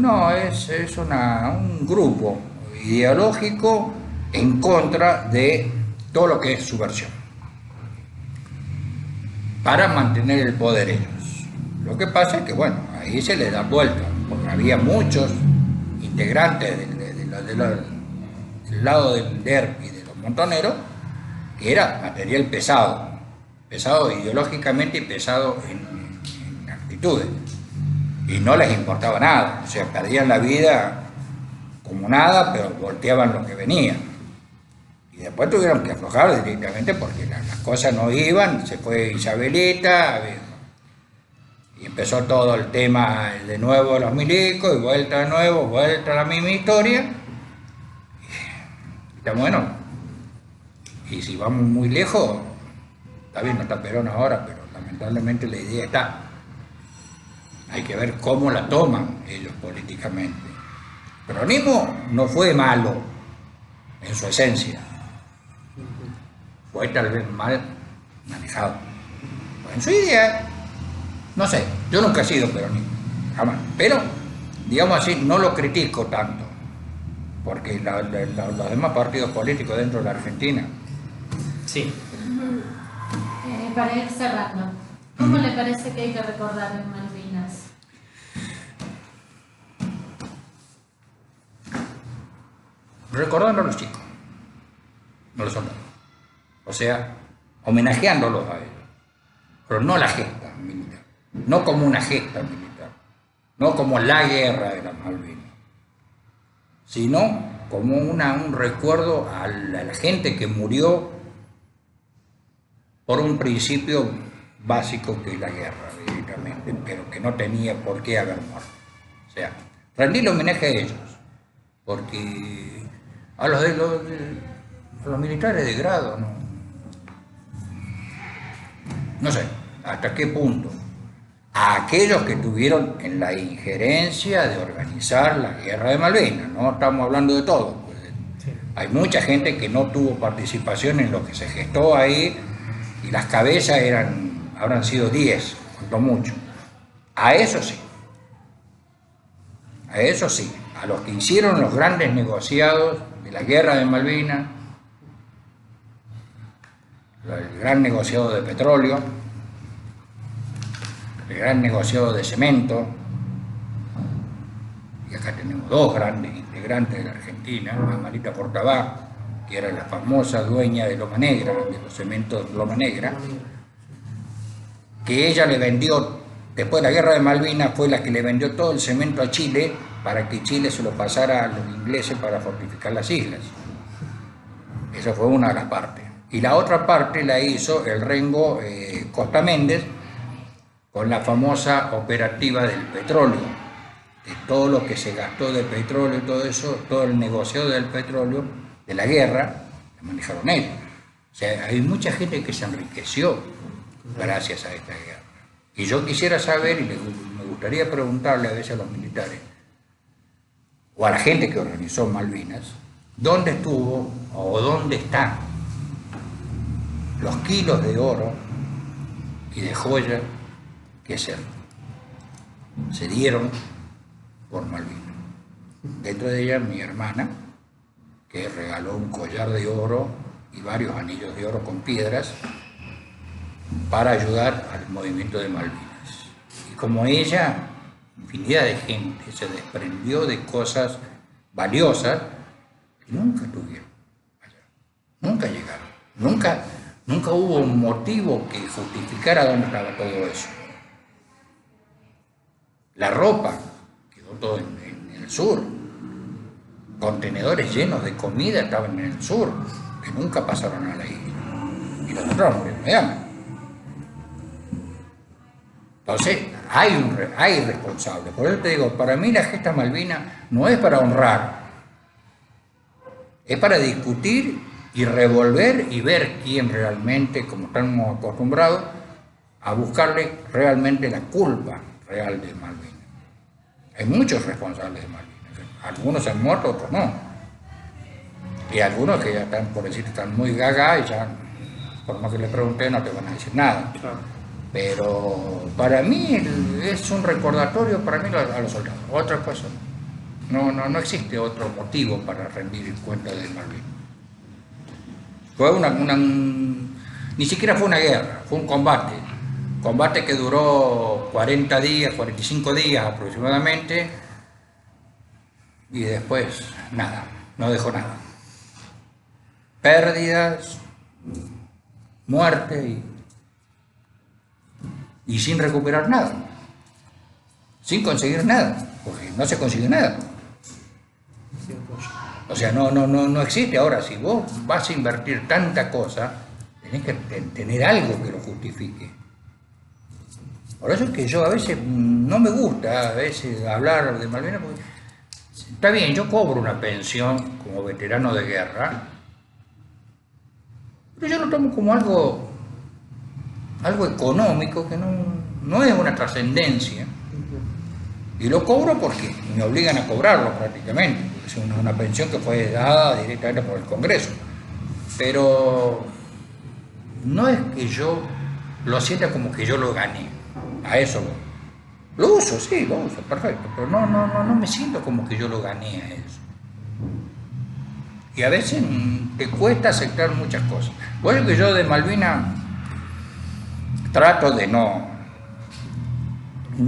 No, es un grupo ideológico en contra de todo lo que es subversión, para mantener el poder ellos. Lo que pasa es que, bueno, ahí se les da vuelta, porque había muchos integrantes del lado del DERP y de los montoneros, que era material pesado ideológicamente y pesado en actitudes, y no les importaba nada, o sea, perdían la vida como nada, pero volteaban lo que venía. Y después tuvieron que aflojar directamente porque las cosas no iban, se fue Isabelita, y empezó todo el tema de nuevo de los milicos, y vuelta de nuevo, vuelta a la misma historia. Y está bueno. Y si vamos muy lejos, está bien, no está Perón ahora, pero lamentablemente la idea está. Hay que ver cómo la toman ellos políticamente. El peronismo no fue malo en su esencia, fue tal vez mal manejado. En su idea, no sé, yo nunca he sido peronista, jamás, pero digamos así, no lo critico tanto, porque los demás partidos políticos dentro de la Argentina. Sí. Para ir cerrando, ¿cómo le parece que hay que recordar en Malvinas? Recordando a los chicos, no los soldados. O sea, homenajeándolos a ellos, pero no la gesta militar, no como una gesta militar, no como la guerra de las Malvinas, sino como un recuerdo a la gente que murió por un principio básico que es la guerra, directamente, pero que no tenía por qué haber muerto. O sea, rendirle homenaje a ellos, porque a los militares de grado, no sé hasta qué punto, a aquellos que tuvieron en la injerencia de organizar la guerra de Malvinas, no estamos hablando de todos, pues, sí. Hay mucha gente que no tuvo participación en lo que se gestó ahí, y las cabezas habrán sido 10, cuanto mucho. A eso sí, a los que hicieron los grandes negociados de la guerra de Malvinas, el gran negociado de petróleo, el gran negociado de cemento, y acá tenemos dos grandes integrantes de la Argentina, Amarita Portabá, que era la famosa dueña de Loma Negra, de los cementos Loma Negra, que ella le vendió, después de la guerra de Malvinas, fue la que le vendió todo el cemento a Chile para que Chile se lo pasara a los ingleses para fortificar las islas. Esa fue una de las partes. Y la otra parte la hizo el Rengo Costa Méndez con la famosa operativa del petróleo, de todo lo que se gastó de petróleo y todo eso, todo el negocio del petróleo, de la guerra, lo manejaron ellos. O sea, hay mucha gente que se enriqueció gracias a esta guerra. Y yo quisiera saber, y me gustaría preguntarle a veces a los militares, o a la gente que organizó Malvinas, ¿dónde estuvo o dónde están los kilos de oro y de joyas que se dieron por Malvinas? Dentro de ellas mi hermana, que regaló un collar de oro y varios anillos de oro con piedras para ayudar al movimiento de Malvinas. Y como ella, infinidad de gente se desprendió de cosas valiosas que nunca tuvieron allá, nunca llegaron, nunca hubo un motivo que justificara dónde estaba todo eso. La ropa quedó todo en el sur, contenedores llenos de comida estaban en el sur, que nunca pasaron a la isla, y los otros murieron de hambre. Entonces, hay responsables. Por eso te digo, para mí la gesta Malvina no es para honrar, es para discutir y revolver y ver quién realmente, como estamos acostumbrados, a buscarle realmente la culpa real de Malvinas. Hay muchos responsables de Malvinas. Algunos han muerto, otros no. Y algunos que ya están, por decir, están muy gaga y ya, por más que les pregunté, no te van a decir nada. Claro. Pero para mí es un recordatorio para mí a los soldados, otra cosa. No existe otro motivo para rendir cuentas del Malvinas. Fue ni siquiera fue una guerra, fue un combate que duró 40 días, 45 días aproximadamente, y después nada, no dejó nada. Pérdidas, muerte y sin recuperar nada, sin conseguir nada, porque no se consigue nada. O sea, no existe. Ahora, si vos vas a invertir tanta cosa, tenés que tener algo que lo justifique. Por eso es que yo a veces no me gusta hablar de Malvinas, porque está bien, yo cobro una pensión como veterano de guerra, pero yo lo tomo como algo económico que no es una trascendencia. Y lo cobro porque me obligan a cobrarlo prácticamente. Es una pensión que fue dada directamente por el Congreso. Pero no es que yo lo sienta como que yo lo gané. A eso lo uso, sí, lo uso, perfecto. Pero no me siento como que yo lo gané a eso. Y a veces te cuesta aceptar muchas cosas. Por eso que yo de Malvinas trato de no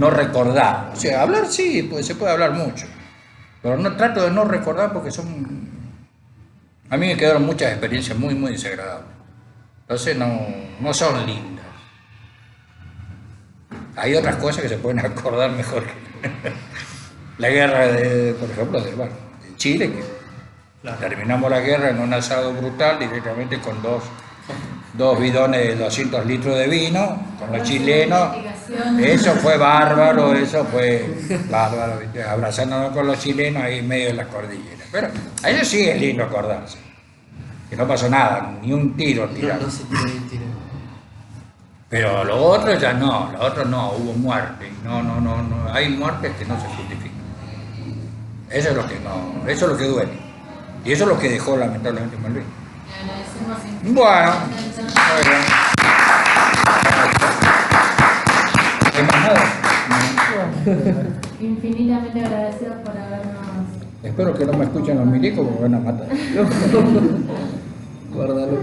recordar. O sea, hablar sí, pues se puede hablar mucho. Pero trato de no recordar porque a mí me quedaron muchas experiencias muy, muy desagradables. Entonces no son lindas. Hay otras cosas que se pueden acordar mejor que la guerra por ejemplo, de Chile, que claro, terminamos la guerra en un asado brutal directamente con dos bidones de 200 litros de vino, con los chilenos. Eso fue bárbaro, ¿viste? Abrazándonos con los chilenos ahí en medio de las cordilleras. Pero a eso sí es lindo acordarse, que no pasó nada, ni un tiro tirado. No se tiró ni un tiro. Pero lo otro ya no, hubo muerte, no, hay muertes que no se justifican. Eso es lo que duele. Y eso es lo que dejó lamentablemente Malvinas. Bueno, muy bien. ¿Hay más nada? Infinitamente agradecidos por habernos... Espero que no me escuchen los milicos porque me van a matar. Guárdalo.